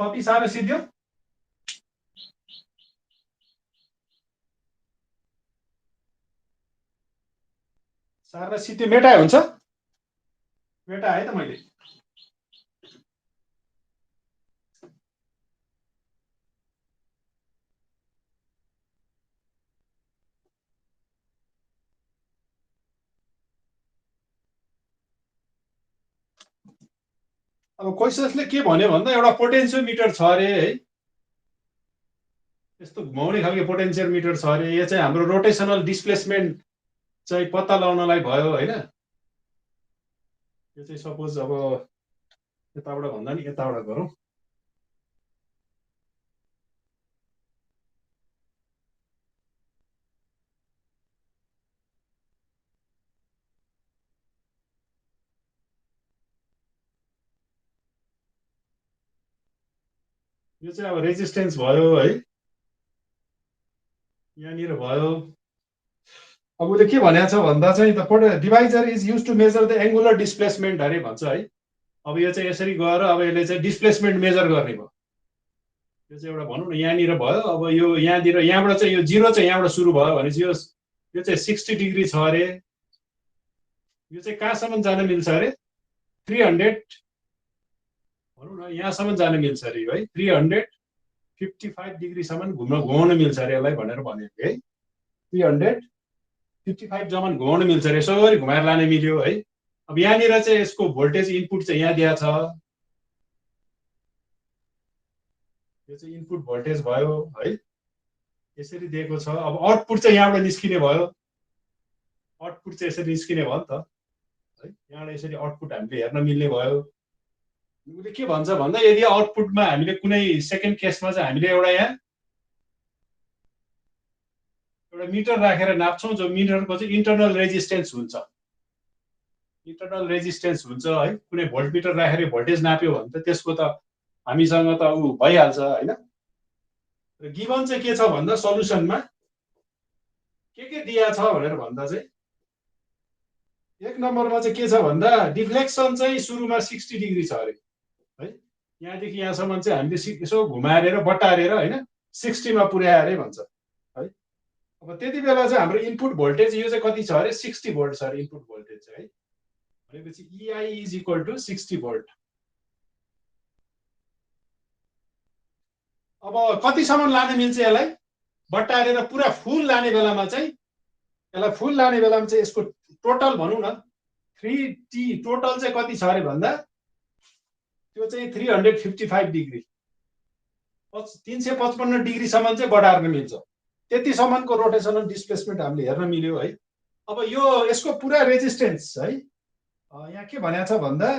कति साह्रो सिद्धियो साह्रो सिद्धियो मेटाए हुन्छ मेटाए है त मैले अब क्वेसन्सले के भन्यो भन्दा एउटा पोटेन्सियोमिटर छ अरे है यस्तो घुमाउने खालको पोटेन्सियोमिटर छ अरे यो चाहिँ हाम्रो रोटेसनल डिस्प्लेसमेन्ट चाहिँ पत्ता लगाउनलाई भयो हैन यो चाहिँ सपोज अब यताबाट भन्दा नि यताबाट गरौँ यो चाहिँ अब रेजिस्टेन्स भयो है यहाँनिर भयो अब उसले के भनेको छ भन्दा चाहिँ the divisor is use to measure the angular displacement अरे भन्छ है अब यो चाहिँ यसरी गएर अब यसले चाहिँ डिस्प्लेसमेन्ट मेजर गर्ने भयो यो चाहिँ एउटा भनौँ न यहाँनिर भयो अब यो यहाँनिर यहाँबाट चाहिँ यो जिरो चाहिँ यहाँबाट सुरु भयो भनेपछि यो चाहिँ 60 डिग्री छ अरे यो चाहिँ कहाँसम्म जान मिल्छ अरे 300 भनौँ न यहाँसम्म जान मिल्छ अरे है 355 डिग्रीसम्म घुमाउन मिल्छ अरे यसलाई भनेर भनेको है 355 जम्म घुमाउन मिल्छ अरे यसरी घुमाएर लाने मिल्यो है अब यहाँनिर चाहिँ यसको भोल्टेज इनपुट चाहिँ यहाँ दिएको छ यो चाहिँ इनपुट भोल्टेज भयो है यसरी दिएको छ अब आउटपुट चाहिँ यहाँबाट निस्किने भयो आउटपुट चाहिँ यसरी निस्किने भयो नि त है यहाँबाट यसरी आउटपुट हामीले हेर्न मिल्ने भयो उसले के भन्छ भन्दा यदि आउटपुटमा हामीले कुनै सेकेन्ड केसमा चाहिँ हामीले एउटा यहाँ एउटा मिटर राखेर नाप्छौँ जो मिटरको चाहिँ इन्टरनल रेजिस्टेन्स हुन्छ इन्टरनल रेजिस्टेन्स हुन्छ है कुनै भोल्ट मिटर राखेर भोल्टेज नाप्यो भने त त्यसको त हामीसँग त उ भइहाल्छ हैन र गिभन चाहिँ के छ भन्दा सल्युसनमा के दिया छ भनेर भन्दा चाहिँ एक नम्बरमा चाहिँ के छ भन्दा डिफ्लेक्सन चाहिँ सुरुमा 60 डिग्री छ अरे है यहाँदेखि यहाँसम्म चाहिँ हामीले यसो घुमाएर बटारेर हैन 60 मा पुर्याए अरे भन्छ है अब त्यति बेला चाहिँ हाम्रो इनपुट भोल्टेज यो चाहिँ कति छ अरे 60 भोल्ट छ अरे इनपुट भोल्टेज चाहिँ है भनेपछि EI is equal to 60 volt अब कतिसम्म लाने मिल्छ यसलाई बटारेर पुरा फुल लाने बेलामा चाहिँ यसलाई फुल लाने बेलामा चाहिँ यसको टोटल भनौँ न 3T टोटल चाहिँ कति छ अरे भन्दा त्यो चाहिँ 355 डिग्री 355 डिग्रीसम्म चाहिँ बढार्न मिल्छ त्यतिसम्मको रोटेसनल डिस्प्लेसमेन्ट हामीले हेर्न मिल्यो है अब यो यसको पुरा रेजिस्टेन्स है यहाँ के भनेको छ भन्दा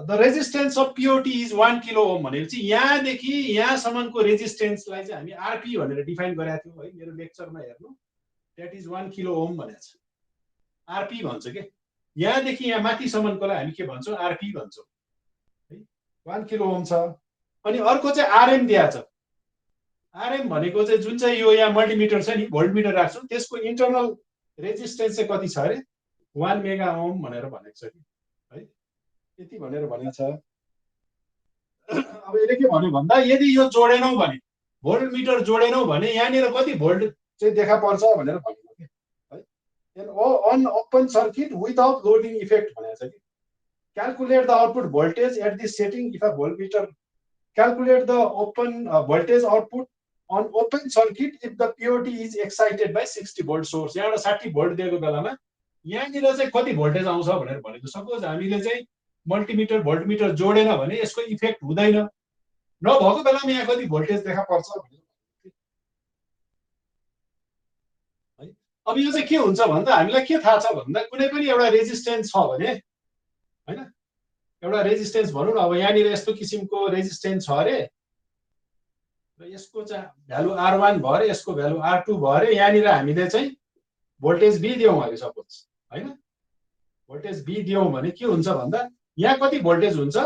the resistance of POT is 1 kilo ohm भनेपछि यहाँदेखि यहाँसम्मको रेजिस्टेन्सलाई चाहिँ हामी आरपी भनेर डिफाइन गरेका थियौँ है मेरो लेक्चरमा हेर्नु द्याट इज 1 किलो ओम भनेको छ आरपी भन्छ के यहाँदेखि यहाँ माथिसम्मकोलाई हामी के भन्छौँ आरपी भन्छौँ है 1 किलो ओम छ अनि अर्को चाहिँ आरएम दिएको छ आरएम भनेको चाहिँ जुन चाहिँ यो यहाँ मल्टिमिटर छ नि भोल्टमिटर राख्छौँ त्यसको इन्टरनल रेजिस्टेन्स चाहिँ कति छ अरे 1 मेगा ओम भनेर भनेको छ कि है यति भनेर भनेको छ अब यसले के भन्यो भन्दा यदि यो जोडेनौ भने भोल्टमिटर जोडेनौ भने यहाँनिर कति भोल्ट चाहिँ देखा पर्छ भनेर भनेको के है on open circuit without loading effect भनेको छ कि calculate the output voltage at this setting if a voltmeter calculate the open voltage output on open circuit if the POT is excited by 60 volt source यहाँबाट 60 volt दिएको बेलामा यहाँनिर चाहिँ कति voltage आउँछ भनेर भनेको सपोज हामीले चाहिँ मल्टिमिटर भोल्टमिटर जोडेन भने यसको इफेक्ट हुँदैन नभएको बेलामा यहाँ कति भोल्टेज देखा पर्छ भनेर है अब यो चाहिँ के हुन्छ भन्दा हामीलाई के थाहा छ भन्दा कुनै पनि एउटा रेजिस्टेन्स छ भने हैन एउटा रेजिस्टेन्स भनौँ न अब यहाँनिर यस्तो किसिमको रेजिस्टेन्स छ अरे र यसको चाहिँ भ्यालु R1 भयो अरे यसको भ्यालु R2 भयो अरे यहाँनिर हामीले चाहिँ भोल्टेज B दियौँ अरे सपोज हैन भोल्टेज B दियौँ भने के हुन्छ भन्दा यहाँ कति भोल्टेज हुन्छ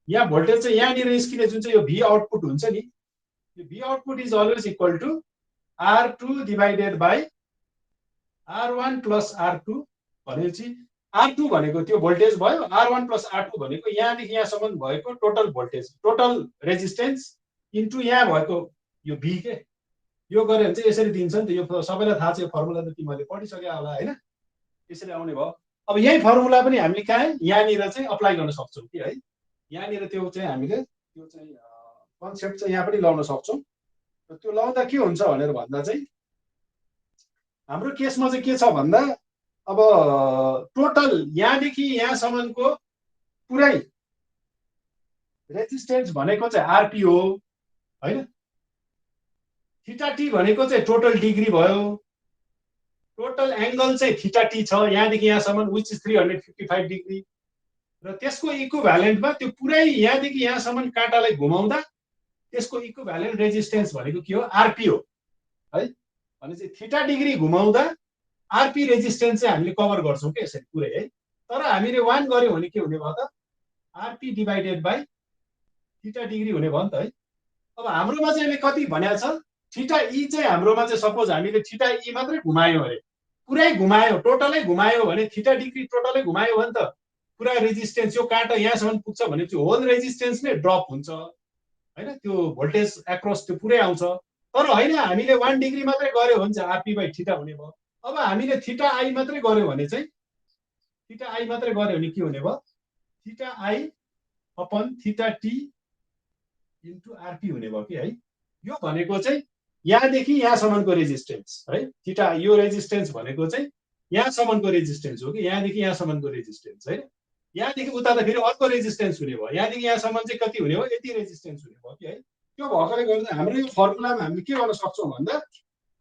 यहाँ भोल्टेज चाहिँ यहाँनिर निस्किने जुन चाहिँ यो V आउटपुट हुन्छ नि यो V output is always equal to R2 divided by R1 plus R2 भनेपछि R2 भनेको त्यो भोल्टेज भयो, R1 प्लस R2 भनेको यहाँदेखि यहाँसम्म भएको total voltage, total resistance into यहाँ भएको यो भी के। यो गऱ्यो भने चाहिँ यसरी दिन्छ नि त। यो सबैलाई थाहा छ, यो फर्मुला त तिमीहरूले पढिसक्यो होला होइन। यसरी आउने भयो। अब यही फर्मुला पनि हामीले कहाँ यहाँनिर चाहिँ अप्लाई गर्न सक्छौँ कि है। यहाँनिर त्यो चाहिँ हामीले त्यो चाहिँ कन्सेप्ट चाहिँ यहाँ पनि लाउन सक्छौँ। त्यो लाउँदा के हुन्छ भनेर भन्दा चाहिँ हाम्रो केसमा चाहिँ के छ भन्दा अब टोटल यहाँदेखि यहाँसम्मको पुरै रेजिस्टेन्स भनेको चाहिँ आरपी हो होइन। थीटा टी भनेको चाहिँ टोटल डिग्री भयो। टोटल एंगल चाहिँ थीटा टी छ यहाँदेखि यहाँसम्म, विच इज 355 डिग्री। र त्यसको इक्विभ्यालेन्टमा त्यो पुरै यहाँदेखि यहाँसम्म काँटालाई घुमाउँदा त्यसको इक्विभ्यालेन्ट रेजिस्टेन्स भनेको के हो, आरपी हो है। भनेपछि थीटा डिग्री घुमाउँदा आरपी रेजिस्टेन्स चाहिँ हामीले कभर गर्छौँ कि यसरी पुरै है। तर हामीले 1 गर्यौँ भने के हुने भयो त, RP divided by theta degree हुने भयो नि त है। अब हाम्रोमा चाहिँ यसले कति भनेको छ, थीटा ई चाहिँ हाम्रोमा चाहिँ सपोज हामीले थीटा ई मात्रै घुमायौँ अरे, पुरै घुमायो, टोटलै घुमायो भने, थीटा डिग्री टोटलै घुमायो भने त पुरा रेजिस्टेन्स यो काँटा यहाँसम्म पुग्छ भने चाहिँ होल रेजिस्टेन्स नै ड्रप हुन्छ होइन। त्यो भोल्टेज एक्रस त्यो पुरै आउँछ। तर होइन, हामीले 1 डिग्री मात्रै गऱ्यो भने चाहिँ आरपी बाई थीटा हुने भयो। अब हामीले थीटा आई मात्रै गऱ्यो भने चाहिँ, थीटा आई मात्रै गऱ्यो भने के हुने भयो, theta I upon theta T into RP हुने भयो कि है। यो भनेको चाहिँ यहाँदेखि यहाँसम्मको रेजिस्टेन्स है। थीटा यो रेजिस्टेन्स भनेको चाहिँ यहाँसम्मको रेजिस्टेन्स हो कि, यहाँदेखि यहाँसम्मको रेजिस्टेन्स है। यहाँदेखि उता त फेरि अर्को रेजिस्टेन्स हुने भयो, यहाँदेखि यहाँसम्म चाहिँ कति हुने भयो, यति रेजिस्टेन्स हुने भयो कि है। त्यो भएकोले गर्दा हाम्रो यो फर्मुलामा हामीले के गर्न सक्छौँ भन्दा,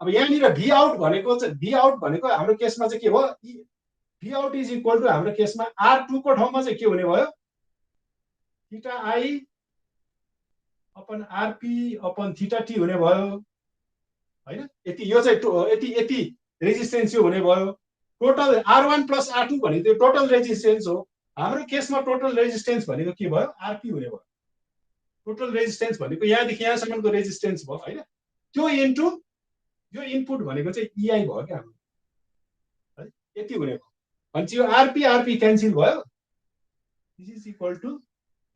अब यहाँनिर भी आउट भनेको चाहिँ, भी आउट भनेको हाम्रो केसमा चाहिँ के भयो, भी आउट इज इक्वल टु हाम्रो केसमा R2 को ठाउँमा चाहिँ के हुने भयो, theta I upon RP upon theta T हुने भयो होइन। यति यो चाहिँ यति यति रेजिस्टेन्स यो हुने भयो। टोटल R1 प्लस R2 भनेको त्यो टोटल रेजिस्टेन्स हो। हाम्रो केसमा टोटल रेजिस्टेन्स भनेको के भयो, आरपी हुने भयो। टोटल रेजिस्टेन्स भनेको यहाँदेखि यहाँसम्मको रेजिस्टेन्स भयो होइन। त्यो इन्टु यो इनपुट भनेको चाहिँ इआई भयो क्या हाम्रो है, यति हुने भयो। भनेपछि यो आरपी आरपी क्यान्सल भयो। This is equal to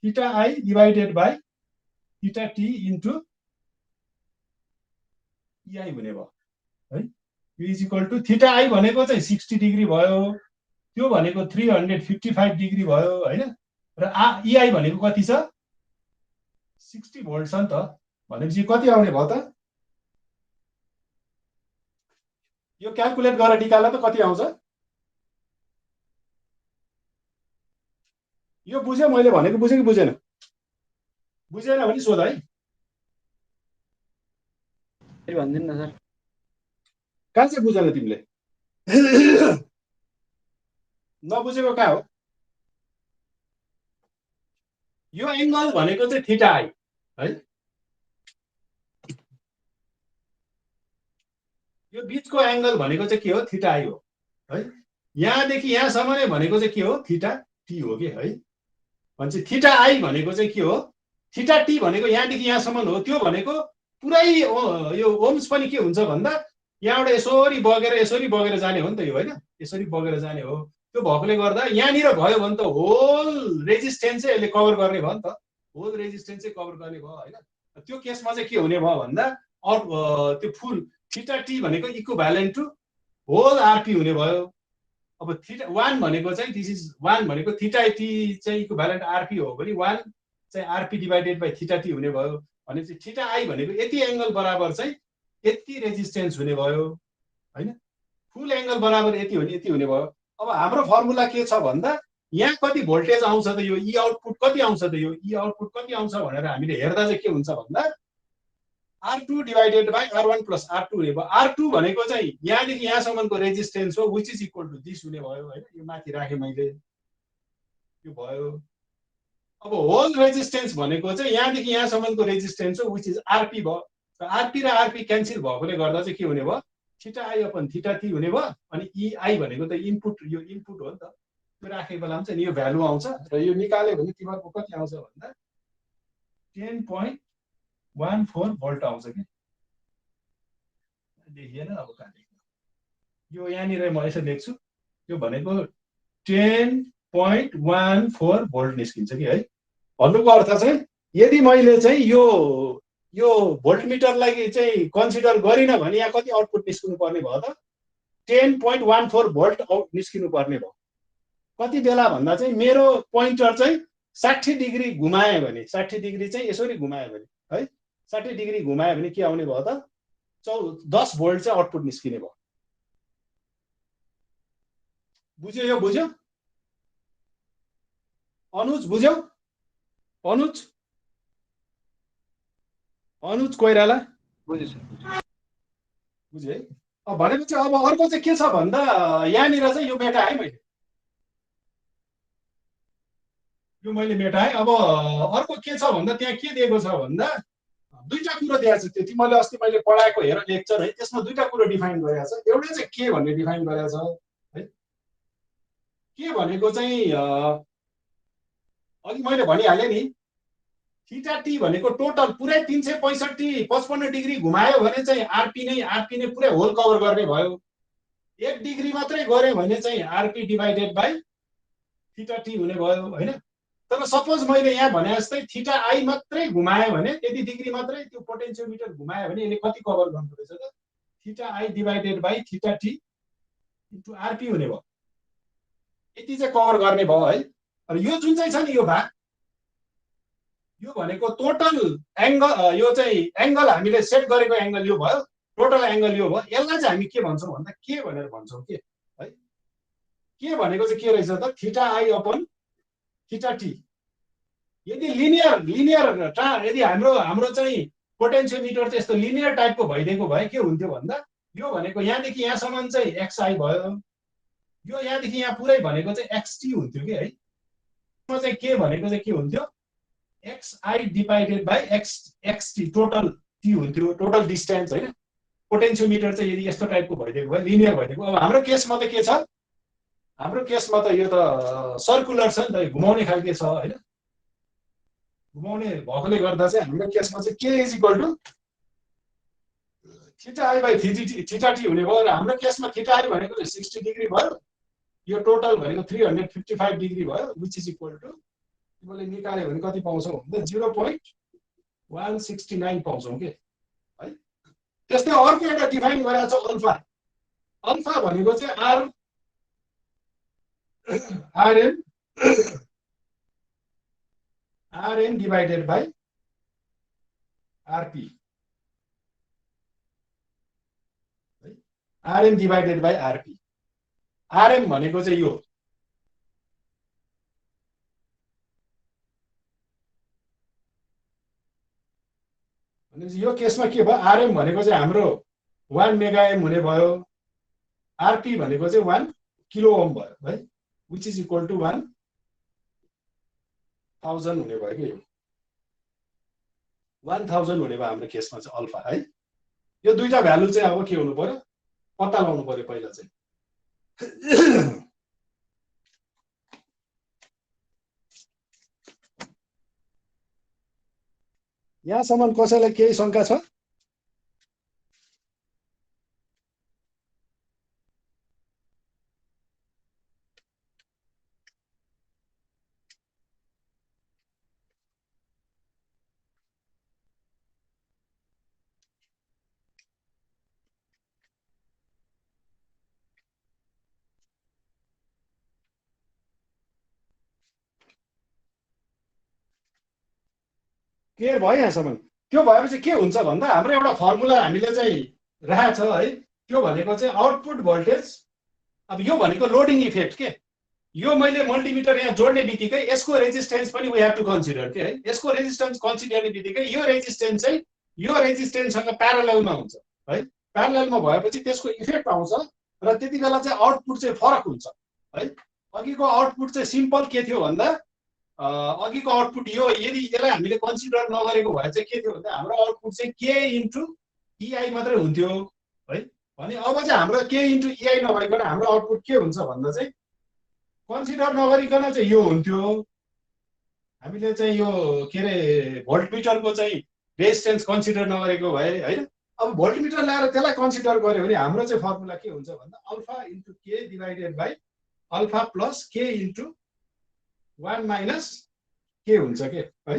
theta I divided by theta T into EI हुने भयो है। यो is equal to theta I भनेको चाहिँ 60 डिग्री भयो, त्यो भनेको 355 डिग्री भयो होइन। र इआई भनेको कति छ, 60 भोल्ट छ नि त। भनेपछि कति आउने भयो त, यो क्यालकुलेट गरेर निकाल्दा त कति आउँछ। यो बुझ्यो, मैले भनेको बुझ्यो कि बुझेन, बुझेन भने सोध है। भनिदिनु न सर। कहाँ चाहिँ बुझेन तिमीले, नबुझेको कहाँ हो। यो एङ्गल भनेको चाहिँ थीटा आई है। यो बिचको एङ्गल भनेको चाहिँ के हो, थीटा आई हो है। यहाँदेखि यहाँसम्म नै भनेको चाहिँ के हो, थीटा टी हो कि है। भनेपछि थीटा आई भनेको चाहिँ के हो, थीटा टी भनेको यहाँदेखि यहाँसम्म हो। त्यो भनेको पुरै यो ओम्स पनि के हुन्छ भन्दा यहाँबाट यसरी बगेर जाने हो नि त यो होइन, यसरी बगेर जाने हो। त्यो भएकोले गर्दा यहाँनिर भयो भने त होल रेजिस्टेन्स चाहिँ यसले कभर गर्ने भयो नि त, होल रेजिस्टेन्स चाहिँ कभर गर्ने भयो होइन। त्यो केसमा चाहिँ के हुने भयो भन्दा त्यो फुल थीटा टी भनेको इक्विभ्यालेन्ट टु होल आरपी हुने भयो। अब थीटा 1 भनेको चाहिँ दिस इज 1 भनेको थीटा टी चाहिँ इक्विभ्यालेन्ट आरपी हो भने 1 चाहिँ RP divided by theta T हुने भयो। भनेपछि थीटा आई भनेको यति एङ्गल बराबर चाहिँ यति रेजिस्टेन्स हुने भयो होइन। फुल एङ्गल बराबर यति हुने भयो। अब हाम्रो फर्मुला के छ भन्दा यहाँ कति भोल्टेज आउँछ त, यो ई आउटपुट कति आउँछ त, यो ई आउटपुट कति आउँछ भनेर हामीले हेर्दा चाहिँ के हुन्छ भन्दा R2 divided by R1 plus R2 हुने भयो। R2 भनेको चाहिँ यहाँदेखि यहाँसम्मको रेजिस्टेन्स हो, which is equal to this हुने भयो होइन। यो माथि राखेँ मैले, यो भयो। अब होल रेजिस्टेन्स भनेको चाहिँ यहाँदेखि यहाँसम्मको रेजिस्टेन्स हो, विच इज आरपी भयो। आरपी र आरपी क्यान्सल भएकोले गर्दा चाहिँ के हुने भयो, theta I upon theta T हुने भयो। अनि इआई भनेको त इनपुट, यो इनपुट हो नि त। त्यो राखेको बेलामा चाहिँ यो भ्यालु आउँछ र यो निकाल्यो भने तिमीहरूको कति आउँछ भन्दा 10.14 भोल्ट आउँछ कि देखिएन। अब कहाँ देख्नु, यो यहाँनिर म यसो लेख्छु, यो भनेको 10.14 भोल्ट निस्किन्छ कि है। भन्नुको अर्थ चाहिँ यदि मैले चाहिँ यो भोल्टमिटरलाई चाहिँ कन्सिडर गरिनँ भने यहाँ कति आउटपुट निस्किनु पर्ने भयो त 10.14 भोल्ट निस्किनु पर्ने भयो। कति बेला भन्दा चाहिँ मेरो पोइन्टर चाहिँ 60 डिग्री घुमायो भने 60 डिग्री चाहिँ यसरी घुमायो भने है 60 डिग्री घुमायो भने के आउने भयो त 10 भोल्ट चाहिँ आउटपुट निस्किने भयो। बुझ्यो यो बुझ्यो अनुज बुझ्यौ अनुज कोइराला बुझ्यो सर बुझ्यो है। भनेपछि अब अर्को चाहिँ के छ भन्दा यहाँनिर चाहिँ यो मेटाएँ मैले मेटाएँ। अब अर्को के छ भन्दा त्यहाँ के दिएको छ भन्दा दुईटा कुरो दिएको छ। त्यो तिमीले अस्ति मैले पढाएको हेर लेक्चर है त्यसमा दुईटा कुरो डिफाइन गरेको छ। एउटा चाहिँ के भन्ने डिफाइन गरेको छ है। के भनेको चाहिँ अघि मैले भनिहालेँ नि थीटा टी भनेको टोटल पुरै 365 डिग्री घुमायो भने चाहिँ आरपी नै पुरै होल कभर गर्ने भयो। 1 डिग्री मात्रै गरे भने चाहिँ RP divided by theta T हुने भयो हैन। तर सपोज मैले यहाँ भने जस्तै थीटा आई मात्रै घुमायो भने यदि डिग्री मात्रै त्यो पोटेन्सियोमिटर घुमायो भने यसले कति कभर गर्नु रहेछ त theta I divided by theta T into RP हुने भयो। यति चाहिँ कभर गर्ने भयो है। र यो जुन चाहिँ छ नि यो भाग यो भनेको टोटल एंगल यो चाहिँ एंगल हामीले सेट गरेको एंगल यो भयो टोटल एंगल यो भयो। यसलाई चाहिँ हामी के भन्छौँ भन्दा के भनेर भन्छौँ के है। के भनेको चाहिँ के रहेछ त theta I upon theta T. यदि लिनियर यदि हाम्रो चाहिँ पोटेन्सियोमिटर चाहिँ यस्तो लिनियर टाइपको भइदिएको भए के हुन्थ्यो भन्दा यो भनेको यहाँदेखि यहाँसम्म चाहिँ एक्सआई भयो यो यहाँदेखि यहाँ पुरै भनेको चाहिँ एक्सटी हुन्थ्यो कि है। चाहिँ के भनेको चाहिँ के हुन्थ्यो XI divided by XT total T हुन्थ्यो टोटल डिस्टेन्स हैन। पोटेन्सियोमिटर चाहिँ यदि यस्तो टाइपको भइदिएको भए लिनियर भइदिएको। अब हाम्रो केसमा त के छ हाम्रो केसमा त यो त सर्कुलर छ नि त घुमाउने खालके छ हैन। घुमाउने भएकोले गर्दा चाहिँ हाम्रो केसमा चाहिँ के is equal to theta I by theta T हुने भयो। र हाम्रो केसमा थीटा आई भनेको 60 डिग्री भयो यो टोटल भनेको 355 डिग्री भयो विच इज इक्वल टु तिमीले निकाल्यो भने कति पाउँछौ भन्दा 0.169 पाउँछौ के है। त्यस्तै अर्को एउटा डिफाइन गरेको छ अल्फा। अल्फा भनेको चाहिँ RM divided by RP RM divided by RP. RM भनेको चाहिँ यो यो केसमा के भयो आरएम भनेको चाहिँ हाम्रो 1 मेगा एम हुने भयो। आरपी भनेको चाहिँ 1 किलो ओम भयो है विच इज इक्वल टु 1000 हुने भयो कि यो 1000 हुने भयो हाम्रो केसमा चाहिँ अल्फा है। यो दुईटा भ्यालु चाहिँ अब के हुनु पर्यो पत्ता लगाउनु पर्यो पहिला चाहिँ। यहाँसम्म कसैलाई केही शंका छ? क्लियर भयो यहाँसम्म? त्यो भएपछि के हुन्छ भन्दा हाम्रो एउटा फर्मुला हामीले चाहिँ राखेको छ है। त्यो भनेको चाहिँ आउटपुट भोल्टेज। अब यो भनेको लोडिङ इफेक्ट के यो मैले मल्टिमिटर यहाँ जोड्ने बित्तिकै यसको रेजिस्टेन्स पनि वी हैव टु कन्सिडर के है। यसको रेजिस्टेन्स कन्सिडर गर्ने बित्तिकै यो रेजिस्टेन्स चाहिँ यो रेजिस्टेन्ससँग प्यारललमा हुन्छ है। प्यारललमा भएपछि त्यसको इफेक्ट आउँछ र त्यति बेला चाहिँ आउटपुट चाहिँ फरक हुन्छ है। अघिको आउटपुट चाहिँ सिम्पल के थियो भन्दा अघिको आउटपुट यो यदि यसलाई हामीले कन्सिडर नगरेको भए चाहिँ के थियो भन्दा हाम्रो आउटपुट चाहिँ के इन्टु इआई मात्रै हुन्थ्यो है। भने अब चाहिँ हाम्रो के इन्टु इआई नभइकन हाम्रो आउटपुट के हुन्छ भन्दा चाहिँ कन्सिडर नगरिकन चाहिँ यो हुन्थ्यो। हामीले चाहिँ यो के अरे भोल्टमिटरको चाहिँ रेजिस्टेन्स कन्सिडर नगरेको भए हैन। अब भोल्टमिटर ल्याएर त्यसलाई कन्सिडर गर्यो भने हाम्रो चाहिँ फर्मुला के हुन्छ भन्दा अल्फा इन्टु के डिभाइडेड बाइ अल्फा प्लस के इन्टु 1 माइनस के हुन्छ के है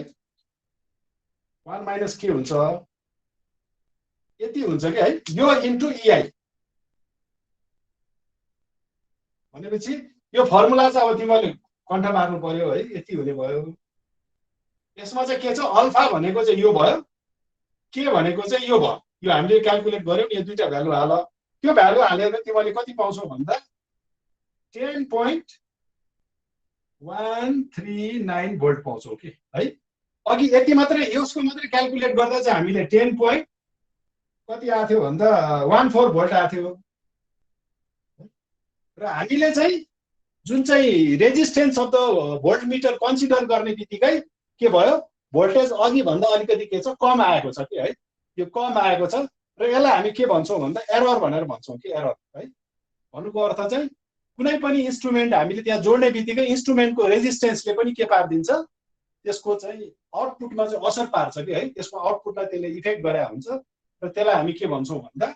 1 माइनस के हुन्छ यति हुन्छ के है यो इन्टु इआई भनेपछि यो फर्मुला चाहिँ अब तिमीले कण्ठ मार्नु पर्यो है यति हुने भयो यसमा चाहिँ के छ अल्फा भनेको चाहिँ यो भयो के भनेको चाहिँ यो भयो यो हामीले क्याल्कुलेट गर्यौं यो दुईटा भ्यालु हाल त्यो भ्यालु हालेर तिमीले कति पाउँछौ भन्दा 10.139 भोल्ट पाउँछौ कि है अघि यति मात्रै यसको मात्रै क्याल्कुलेट गर्दा चाहिँ हामीले 10 पोइन्ट कति आएको थियो भन्दा 14 भोल्ट आएको थियो र हामीले चाहिँ जुन चाहिँ resistance of the voltmeter consider गर्ने बित्तिकै के भयो भोल्टेज अघि भन्दा अलिकति के छ कम आएको छ कि है यो कम आएको छ र यसलाई हामी के भन्छौँ भन्दा एरर भनेर भन्छौँ कि एरर है भन्नुको अर्थ चाहिँ कुनै पनि इन्स्ट्रुमेन्ट हामीले त्यहाँ जोड्ने बित्तिकै इन्स्ट्रुमेन्टको रेजिस्टेन्सले पनि के पार्दिन्छ त्यसको चाहिँ आउटपुटमा चाहिँ असर पार्छ कि है त्यसको आउटपुटलाई त्यसले इफेक्ट गरे हुन्छ र त्यसलाई हामी के भन्छौँ भन्दा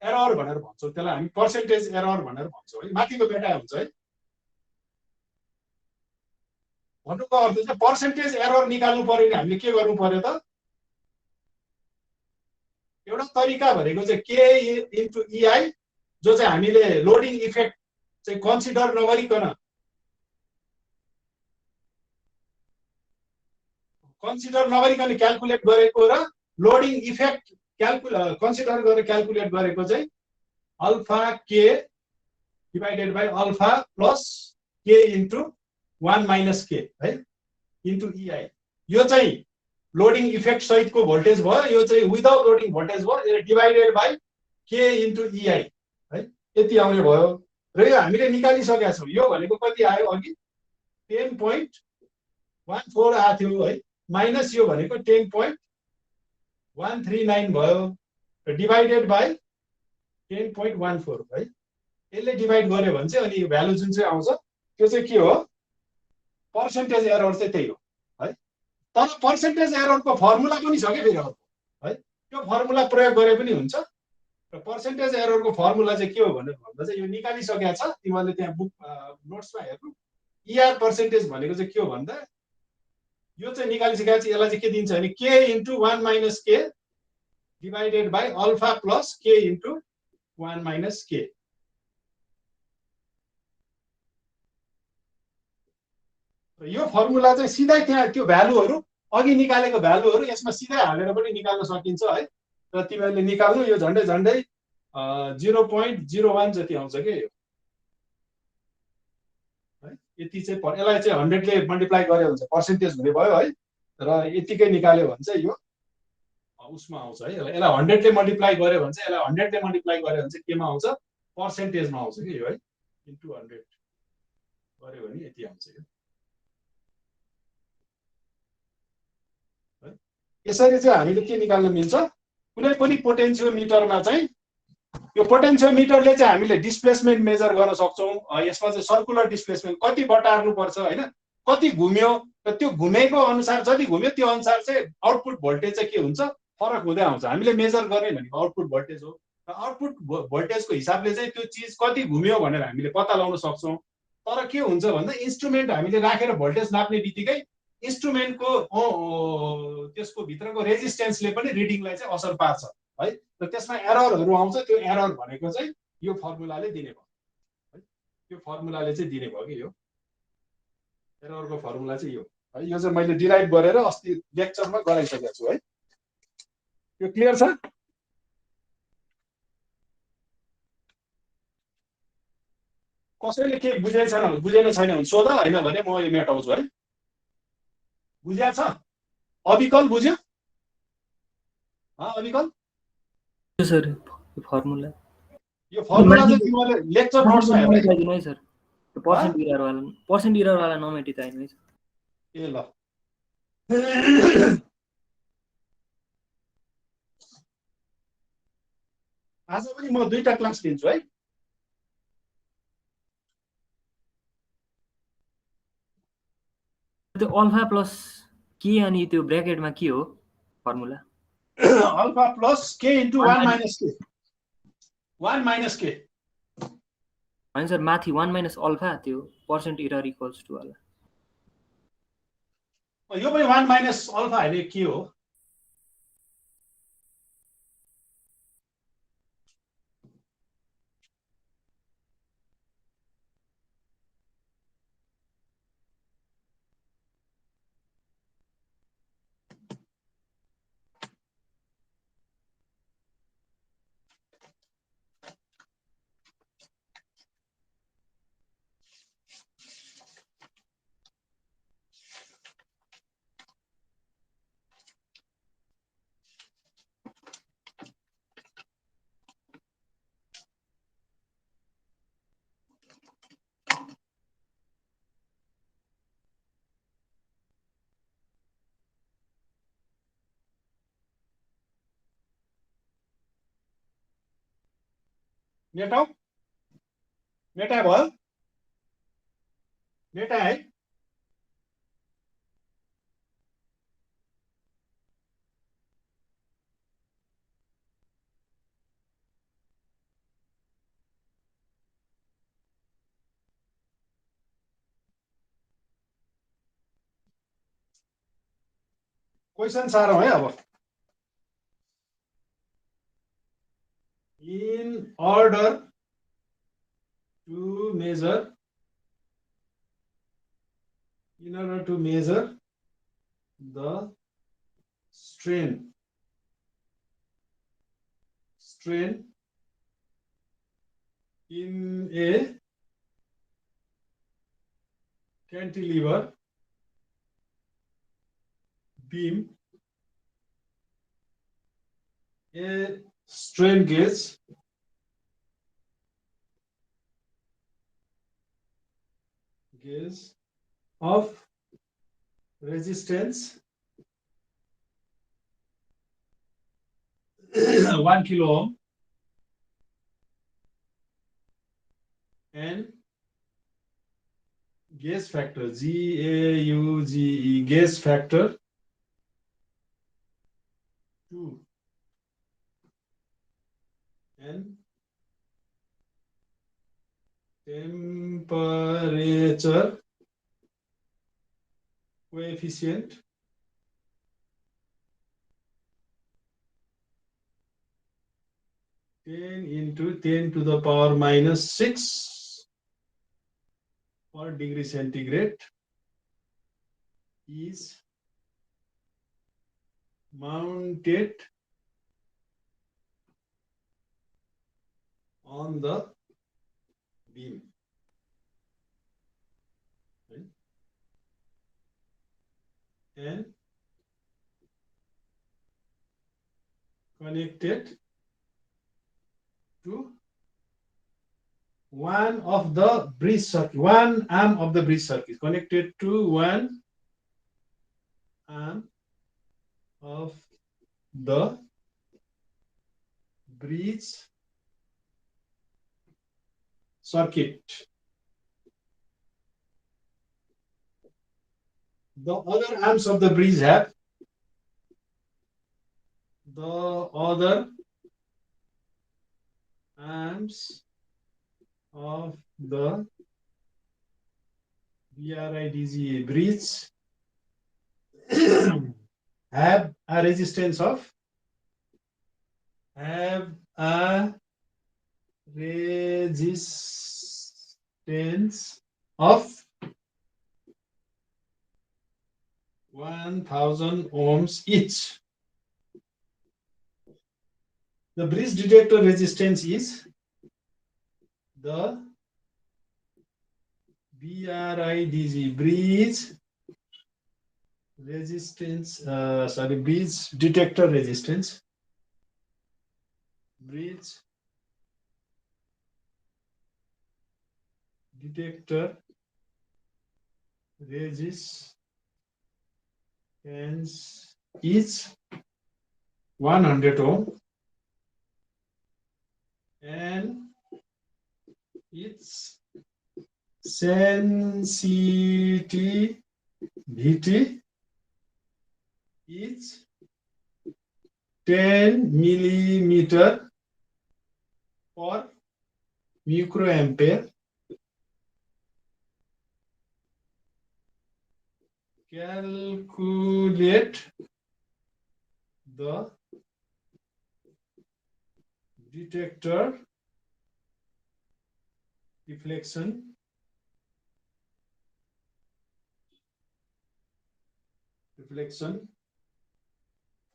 एरर भनेर भन्छौँ त्यसलाई हामी पर्सेन्टेज एरर भनेर भन्छौँ है माथिको बेटा हुन्छ है भन्नुको अर्थ चाहिँ पर्सेन्टेज एरर निकाल्नु पर्यो भने हामीले के गर्नु पर्यो त एउटा तरिका भनेको चाहिँ के इन्टु इआई जो चाहिँ हामीले लोडिङ इफेक्ट चाहिँ कन्सिडर नगरिकन क्याल्कुलेट गरेको र लोडिङ इफेक्ट कन्सिडर गरेर क्याल्कुलेट गरेको चाहिँ अल्फा के डिभाइडेड बाई अल्फा प्लस के इन्टु 1 माइनस के है इन्टु इआई यो चाहिँ लोडिङ इफेक्ट सहितको भोल्टेज भयो यो चाहिँ विदाउट लोडिङ भोल्टेज भयो यो डिभाइडेड बाई के इन्टु इआई है यति आउने भयो र यो हामीले निकालिसकेका छौँ यो भनेको कति आयो अघि 10.14 आएको थियो है माइनस यो भनेको 10.139 भयो र डिभाइडेड बाई 10.14 है यसले डिभाइड गर्यो भने चाहिँ अनि भ्यालु जुन चाहिँ आउँछ त्यो चाहिँ के हो पर्सेन्टेज एरर चाहिँ त्यही हो है तर पर्सेन्टेज एररको फर्मुला पनि छ के फेरि अर्को है त्यो फर्मुला प्रयोग गरे पनि हुन्छ र पर्सेन्टेज एररको फर्मुला चाहिँ के हो भनेर भन्दा चाहिँ यो निकालिसकेका छ तिमीहरूले त्यहाँ बुक नोट्समा हेर्नु इआर पर्सेन्टेज भनेको चाहिँ के हो भन्दा यो चाहिँ निकालिसकेका छ यसलाई चाहिँ के दिन्छ भने के इन्टु 1 माइनस के डिभाइडेड बाई अल्फा प्लस के इन्टु 1 माइनस के यो फर्मुला चाहिँ सिधै त्यहाँ त्यो भ्यालुहरू अघि निकालेको भ्यालुहरू यसमा सिधै हालेर पनि निकाल्न सकिन्छ है र तिमीहरूले निकाल्नु यो झन्डै 0.01 जति आउँछ के यो है यति चाहिँ यसलाई चाहिँ 100 ले मल्टिप्लाई गर्यो भने चाहिँ पर्सेन्टेज हुने भयो है र यतिकै निकाल्यो भने चाहिँ यो उसमा आउँछ है यसलाई 100 ले मल्टिप्लाई गर्यो भने चाहिँ यसलाई 100 ले मल्टिप्लाई गर्यो भने चाहिँ केमा आउँछ पर्सेन्टेजमा आउँछ कि यो है इन्टु 100 गर्यो भने यति आउँछ यो यसरी चाहिँ हामीले के निकाल्न मिल्छ कुनै पनि पोटेन्सियोमिटरमा चाहिँ यो पोटेन्सियोमिटरले चाहिँ हामीले डिस्प्लेसमेन्ट मेजर गर्न सक्छौँ यसमा चाहिँ सर्कुलर डिस्प्लेसमेन्ट कति बटार्नु पर्छ हैन कति घुम्यो र त्यो घुमेको अनुसार जति घुम्यो त्यो अनुसार चाहिँ आउटपुट भोल्टेज चाहिँ के हुन्छ फरक हुँदै आउँछ हामीले मेजर गर्ने भनेको आउटपुट भोल्टेज हो र आउटपुट भोल्टेजको हिसाबले चाहिँ त्यो चिज कति घुम्यो भनेर हामीले पत्ता लगाउन सक्छौँ तर के हुन्छ भन्दा इन्स्ट्रुमेन्ट हामीले राखेर भोल्टेज नाप्ने बित्तिकै इन्स्ट्रुमेन्टको त्यसको भित्रको रेजिस्टेन्सले पनि रिडिङलाई चाहिँ असर पार्छ है र त्यसमा एररहरू आउँछ त्यो एरर भनेको चाहिँ यो फर्मुलाले दिने भयो है यो फर्मुलाले चाहिँ दिने भयो कि यो एररको फर्मुला चाहिँ यो है यो चाहिँ मैले डिराइभ गरेर अस्ति लेक्चरमा गराइसकेको छु है यो क्लियर छ कसैले के बुझेन छैन भने सोध हैन भने म यो मेटाउँछु है बुझ्या छ अविकल बुझ्यो अविकल सर फर्मुला यो फर्मुला चाहिँ तिमीले लेक्चर नोट्समा हेर्नु है सर पर्सेन्ट इरर वाला नमेटिदैन है ए ल आज पनि म दुईटा क्लास लिन्छु है त्यो अल्फा प्लस के अनि त्यो ब्र्याकेटमा के हो फर्मुला अल्फा प्लस के इन्टु 1 माइनस के 1 माइनस के होइन सर, माथि 1 माइनस अल्फा त्यो पर्सेन्ट इरर इक्वल्स टु होला। यो पनि 1 माइनस अल्फा होइन, के हो? मेटाऊ, मेटा भयो, मेटा है। क्वेसन सारौँ है अब। In order to measure the strain in a cantilever beam, a strain gauge of resistance 1 kilo ohm and gauge factor GAUGE, gauge factor 2 and temperature coefficient 10 into 10 to the power minus 6 per degree centigrade is mounted on the beam. And connected to one of the bridge circuit, one arm of the bridge circuit, connected to one arm of the bridge circuit. The other arms of the bridge have the other arms of the BRIDGA bridge have a resistance of 1000 ohms each. The bridge detector resistance is the BRIDG bridge resistance, bridge detector resistance. Bridge detector resistance is 100 ohm and its sensitivity is 10 millimeter per microampere calculate the detector deflection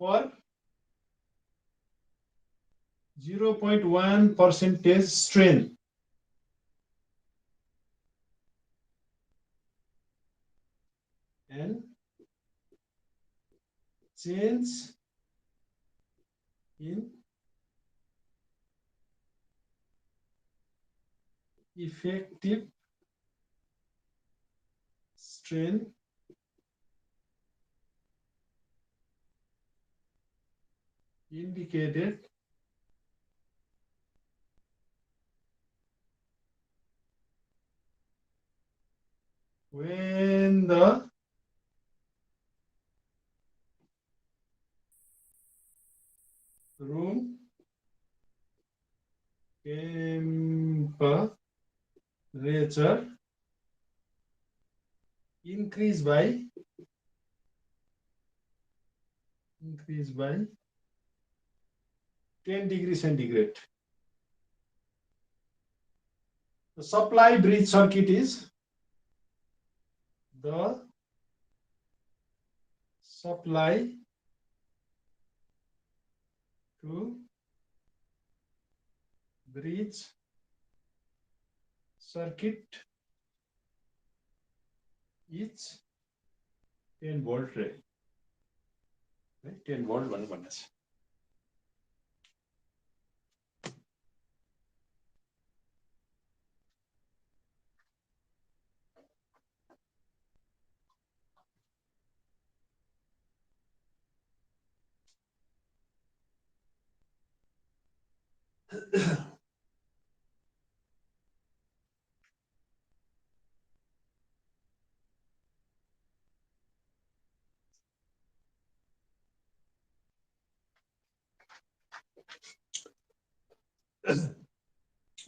for 0.1% strain and change in effective strain indicated when the room temperature increase by 10 degrees centigrade. The supply bridge circuit is the supply to bridge circuit is 10 volt रे 10 volt भन्नु भन्ने छ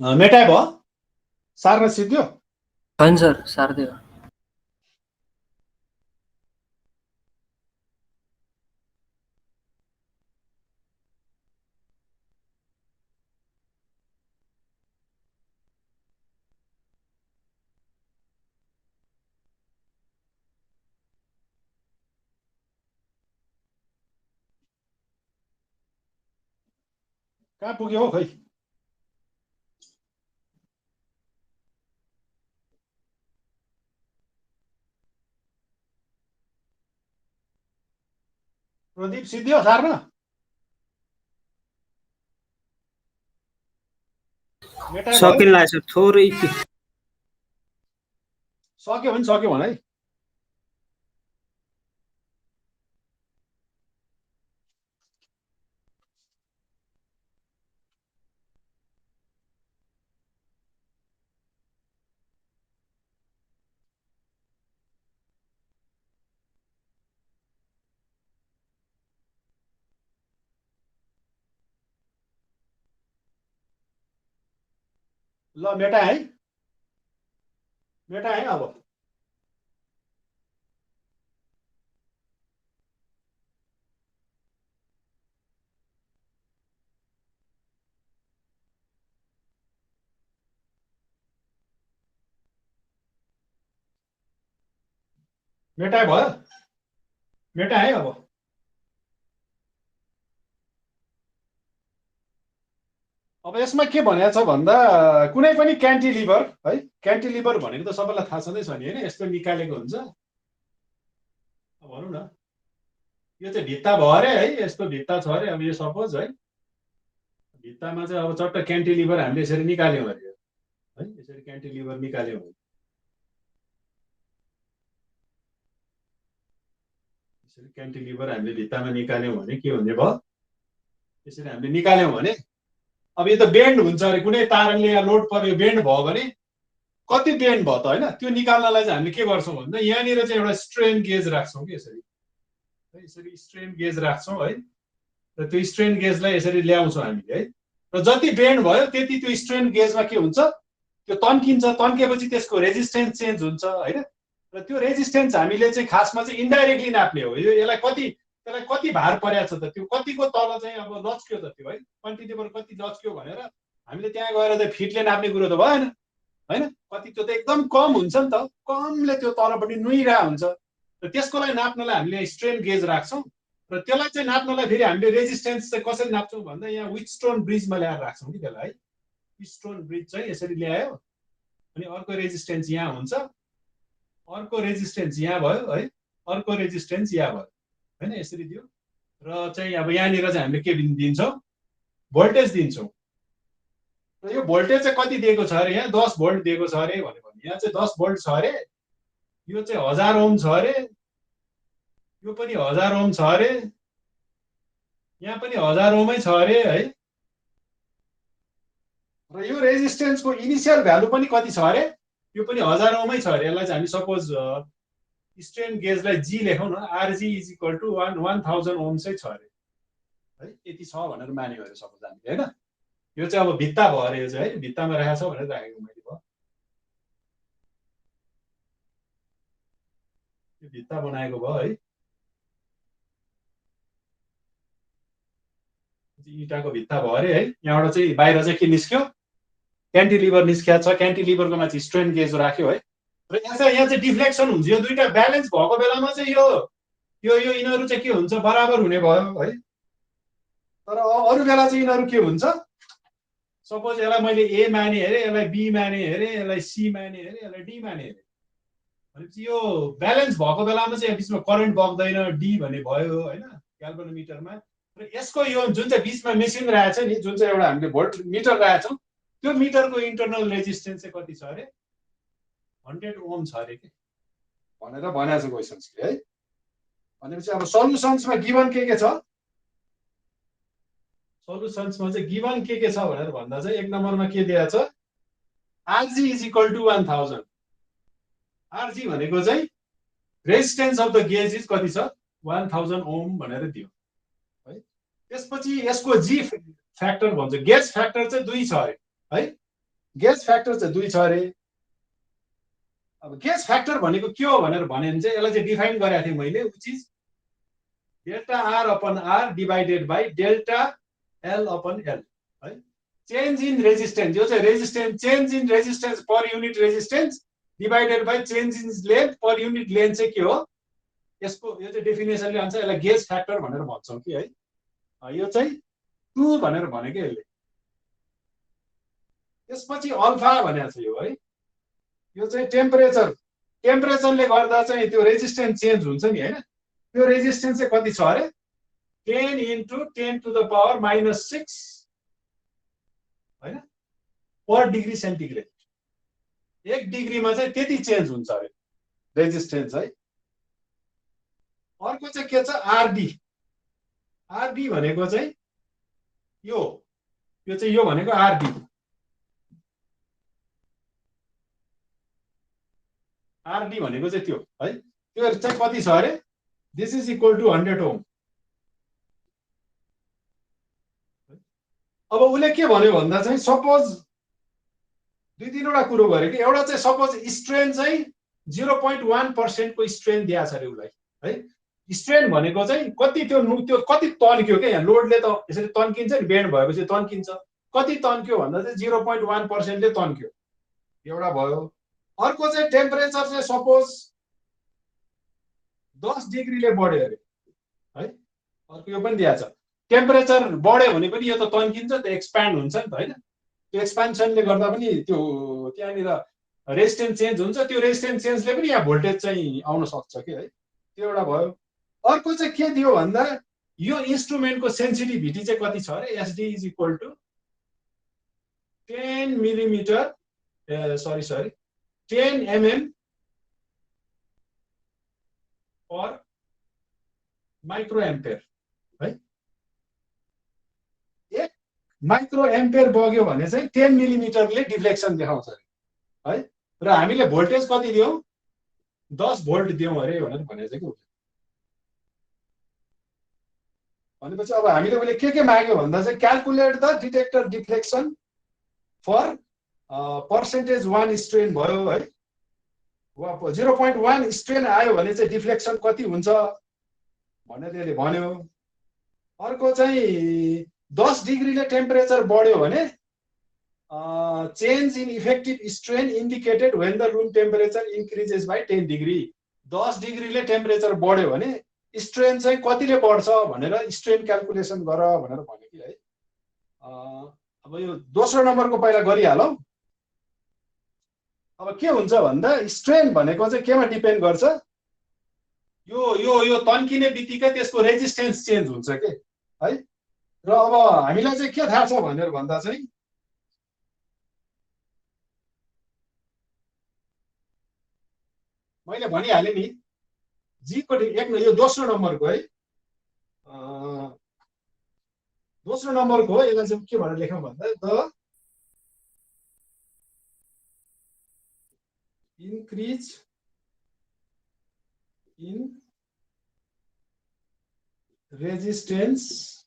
मेटाइ भयो सार्न सिद्धियो होइन sir सार्दै हो कहाँ पुग्यो हो खै प्रदीप सिद्धियो सार्न सकिन लाग्छ थोरै सक्यो भने सक्यो भन है ल मेटाए है मेटाए है अब मेटाए भयो मेटाए है अब अब यसमा के भनेको छ भन्दा कुनै पनि क्यान्टिलिभर है क्यान्टिलिभर भनेको त सबैलाई थाहा छँदै छ नि हैन यस्तो निकालेको हुन्छ भनौँ न यो चाहिँ भित्ता भयो अरे है यस्तो भित्ता छ अरे अब यो सपोज है भित्तामा चाहिँ अब चट्ट क्यान्टिलिभर हामीले यसरी निकाल्यौँ अरे है यसरी क्यान्टिलिभर निकाल्यौँ यसरी क्यान्टिलिभर हामीले भित्तामा निकाल्यौँ भने के हुने भयो यसरी हामीले निकाल्यौँ भने अब यो त बेन्ड हुन्छ अरे कुनै तारले या लोड पर्यो बेन्ड भयो भने कति बेन्ड भयो त हैन त्यो निकाल्नलाई चाहिँ हामीले के गर्छौं भन्दा यहाँनिर चाहिँ एउटा स्ट्रेन गेज राख्छौं कि यसरी है यसरी स्ट्रेन गेज राख्छौं है र त्यो स्ट्रेन गेजलाई यसरी ल्याउँछौं हामीले है र जति बेन्ड भयो त्यति त्यो स्ट्रेन गेजमा के हुन्छ त्यो तन्किन्छ तन्केपछि त्यसको रेजिस्टेन्स चेन्ज हुन्छ हैन र त्यो रेजिस्टेन्स हामीले चाहिँ खासमा चाहिँ इन्डाइरेक्टली नाप्ने हो। यो त्यसलाई कति भार परेको छ त, त्यो कतिको तल चाहिँ अब लच्क्यो त त्यो है, क्वान्टिटीबाट कति लच्क्यो भनेर हामीले त्यहाँ गएर चाहिँ फिटले नाप्ने कुरो त भएन होइन। कति त्यो त एकदम कम हुन्छ नि त, कमले त्यो तलपट्टि नुइरहेको हुन्छ र त्यसको लागि नाप्नलाई हामीले स्ट्रेन गेज राख्छौँ र त्यसलाई चाहिँ नाप्नलाई फेरि हामीले रेजिस्टेन्स चाहिँ कसरी नाप्छौँ भन्दा यहाँ व्हिटस्टोन ब्रिजमा ल्याएर राख्छौँ कि त्यसलाई है। व्हिटस्टोन ब्रिज चाहिँ यसरी ल्यायो अनि अर्को रेजिस्टेन्स यहाँ हुन्छ, अर्को रेजिस्टेन्स यहाँ भयो है, अर्को रेजिस्टेन्स यहाँ भयो होइन, यसरी दियो र चाहिँ अब यहाँनिर चाहिँ हामीले के दिन्छौँ, भोल्टेज दिन्छौँ र यो भोल्टेज चाहिँ कति दिएको छ अरे, यहाँ 10 भोल्ट दिएको छ अरे भन्यो भने यहाँ चाहिँ 10 भोल्ट छ अरे, यो चाहिँ 1000 ओम छ अरे, यो पनि 1000 ओम छ अरे, यहाँ पनि 1000 ओमै छ अरे है। र यो रेजिस्टेन्सको इनिसियल भ्यालु पनि कति छ अरे, यो पनि 1000 ओमै छ अरे। यसलाई चाहिँ हामी सपोज स्ट्रेन गेजलाई जी लेखौँ न, RG is equal to 1000 ohm चाहिँ छ अरे है, यति छ भनेर मान्यो अरे सपोज हामीले होइन। यो चाहिँ अब भित्ता भयो अरे, यो चाहिँ है भित्तामा राखेको छ भनेर राखेको मैले भयो, यो भित्ता बनाएको भयो है, इँटाको भित्ता भयो अरे है। यहाँबाट चाहिँ बाहिर चाहिँ के निस्क्यो, क्यान्टिलिभर निस्किया छ, क्यान्टिलिभरको माथि स्ट्रेन गेज राख्यो है र यहाँ चाहिँ डिफ्लेक्सन हुन्छ। यो दुईटा ब्यालेन्स भएको बेलामा चाहिँ यो यो यो यिनीहरू चाहिँ के हुन्छ, बराबर हुने भयो है। तर अरू बेला चाहिँ यिनीहरू के हुन्छ, सपोज यसलाई मैले ए माने हेरेँ, यसलाई बी माने हेरेँ, यसलाई सी माने हेरेँ, यसलाई डी माने हेरेँ भनेपछि यो ब्यालेन्स भएको बेलामा चाहिँ बिचमा करेन्ट बग्दैन, डी भन्ने भयो होइन क्याल्भोमिटरमा। र यसको यो जुन चाहिँ बिचमा मेसिन रहेछ नि, जुन चाहिँ एउटा हामीले भोल्ट मिटर राखेछौँ, त्यो मिटरको इन्टरनल रेजिस्टेन्स चाहिँ कति छ अरे, 100 ओम छ अरे के भनेर भनेको छ क्वेसन्सले है। भनेपछि अब सल्युसन्समा गिभन के छ, सल्युसन्समा चाहिँ गिभन के छ भनेर भन्दा चाहिँ एक नम्बरमा के दिएको छ, RG is equal to 1000। RG भनेको चाहिँ resistance of the gauge is कति छ, 1000 ओम भनेर दियो है। त्यसपछि यसको जी फ्याक्टर भन्छ, गेज फ्याक्टर चाहिँ 2 छ अरे है, गेज फ्याक्टर चाहिँ 2 छ अरे। अब गेज फ्याक्टर भनेको के हो भनेर भने चाहिँ यसलाई चाहिँ डिफाइन गरेको थिएँ मैले, which is delta R upon R divided by delta L upon L है। चेन्ज इन रेजिस्टेन्स, यो चाहिँ resistance, change in resistance per unit resistance divided by change in length per unit length चाहिँ के हो, यसको यो चाहिँ डेफिनेसनले भन्छ, यसलाई गेज फ्याक्टर भनेर भन्छौँ कि है। यो चाहिँ 2 भनेर भनेको यसले। त्यसपछि अल्फा भनेको छ यो है, यो चाहिँ टेम्परेचर, टेम्परेचरले गर्दा चाहिँ त्यो रेजिस्टेन्स चेन्ज हुन्छ नि होइन। त्यो रेजिस्टेन्स चाहिँ कति छ अरे, 10 into 10 to the power -6 होइन पर डिग्री सेन्टिग्रेड। 1 डिग्रीमा चाहिँ त्यति चेन्ज हुन्छ अरे रेजिस्टेन्स है। अर्को चाहिँ के छ, आरडी। आरडी भनेको चाहिँ यो चाहिँ यो भनेको आरडी। आरडी भनेको चाहिँ त्यो है, त्यो चाहिँ कति छ अरे, this is equal to 100 ohm. अब उसले के भन्यो भन्दा चाहिँ सपोज 2-3वटा कुरो गरे कि, एउटा चाहिँ सपोज स्ट्रेन चाहिँ 0.1% को स्ट्रेन दिएको छ अरे उसलाई है। स्ट्रेन भनेको चाहिँ कति त्यो कति तन्क्यो क्या, यहाँ लोडले त यसरी तन्किन्छ नि, बेन्ड भएपछि तन्किन्छ, कति तन्क्यो भन्दा चाहिँ 0.1% ले तन्क्यो, एउटा भयो। अर्को चाहिँ टेम्परेचर चाहिँ सपोज 10 डिग्रीले बढ्यो अरे है, अर्को यो पनि दिएको छ। टेम्परेचर बढ्यो भने पनि यो त तन्किन्छ, त एक्सप्यान्ड हुन्छ नि त होइन। त्यो एक्सपान्सनले गर्दा पनि त्यो त्यहाँनिर रेजिस्टेन्स चेन्ज हुन्छ, त्यो रेजिस्टेन्स चेन्जले पनि यहाँ भोल्टेज चाहिँ आउन सक्छ कि है, त्यो एउटा भयो। अर्को चाहिँ के दियो भन्दा यो इन्स्ट्रुमेन्टको सेन्सिटिभिटी चाहिँ कति छ अरे, SD is equal to 10 millimetre 10 mm per micro ampere है। 1 माइक्रो एम्पेयर बग्यो भने चाहिँ 10 मिलिमिटरले डिफ्लेक्सन देखाउँछ है। र हामीले भोल्टेज कति दियौँ, 10 भोल्ट दियौँ अरे भनेर भनेको छ कि। भनेपछि अब हामीले उसले के माग्यो भन्दा चाहिँ calculate the detector deflection for percentage 1 strain भयो है, 0.1 स्ट्रेन आयो भने चाहिँ डिफ्लेक्सन कति हुन्छ भनेर यसले भन्यो। अर्को चाहिँ 10 डिग्रीले टेम्परेचर बढ्यो भने change in effective strain indicated when the room temperature increases by 10 degree. 10 डिग्रीले टेम्परेचर बढ्यो भने स्ट्रेन चाहिँ कतिले बढ्छ भनेर स्ट्रेन क्याल्कुलेसन गर भनेर भन्यो कि है। अब यो दोस्रो नम्बरको पहिला गरिहालौँ। अब के हुन्छ भन्दा स्ट्रेन भनेको चाहिँ केमा डिपेन्ड गर्छ, यो यो यो तन्किने बित्तिकै त्यसको रेजिस्टेन्स चेन्ज हुन्छ के है। र अब हामीलाई चाहिँ के थाहा छ भनेर भन्दा चाहिँ मैले भनिहालेँ नि जी को यो दोस्रो नम्बरको है, दोस्रो नम्बरको हो। यसलाई चाहिँ के भनेर लेखौँ भन्दा the increase in resistance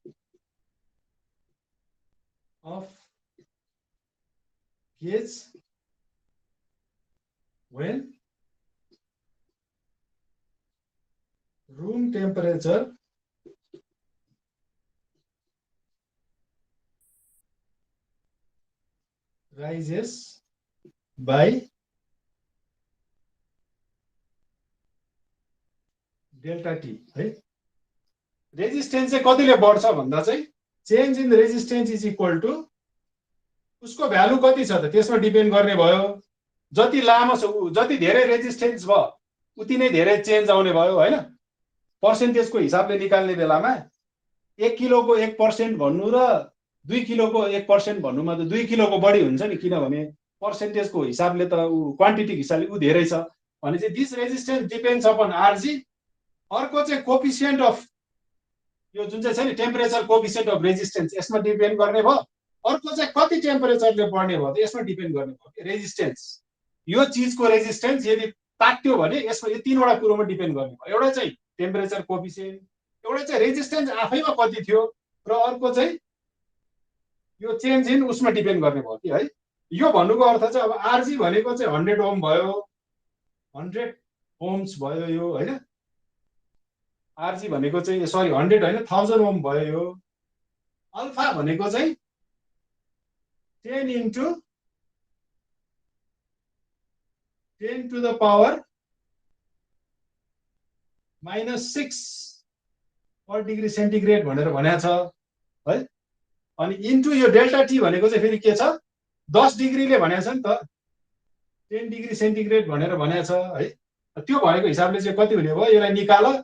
of gauge when room temperature rises by delta T है। रेजिस्टेन्स चाहिँ कतिले बढ्छ भन्दा चाहिँ change in resistance is equal to उसको भ्यालु कति छ त त्यसमा डिपेन्ड गर्ने भयो। जति लामो छ जति धेरै रेजिस्टेन्स भयो उति नै धेरै चेन्ज आउने भयो हैन। पर्सेन्टेजको हिसाबले निकाल्ने बेलामा 1 किलोको 1% भन्नु र 2 किलोको 1% भन्नुमा त 2 किलोको बढी हुन्छ नि, किनभने पर्सेन्टेजको हिसाबले त क्वान्टिटीको हिसाबले उ धेरै छ भने चाहिँ this resistance depends upon RG. अर्को चाहिँ कोफिसिएन्ट अफ यो जुन चाहिँ छ नि टेम्परेचर कोफिसिएन्ट अफ रेजिस्टेन्स यसमा डिपेन्ड गर्ने भयो। अर्को चाहिँ कति टेम्परेचरले बढ्ने भयो त यसमा डिपेन्ड गर्ने भयो। रेजिस्टेन्स यो चिजको रेजिस्टेन्स यदि तात्यो भने यसमा यो तीनवटा कुरोमा डिपेन्ड गर्ने भयो। एउटा चाहिँ टेम्परेचर कोफिसिएन्ट, एउटा चाहिँ रेजिस्टेन्स आफैमा कति थियो र अर्को चाहिँ यो चेन्ज इन उसमा डिपेन्ड गर्ने भयो कि है। यो भन्नुको अर्थ चाहिँ अब आरजी भनेको चाहिँ 100 ओम भयो, 100 ओम्स भयो यो हैन। आरजी भनेको चाहिँ सरी 100 हैन 1000 ओम भयो यो। अल्फा भनेको चाहिँ 10 into 10 to the power -6 per degree centigrade भनेर भनेको छ है। अनि इन्टु यो डेल्टा टी भनेको चाहिँ फेरि के छ 10 डिग्रीले भनेको छ नि त 10 डिग्री सेन्टिग्रेड भनेर भनेको छ है। त्यो भएको हिसाबले चाहिँ कति हुने भयो यसलाई निकाल।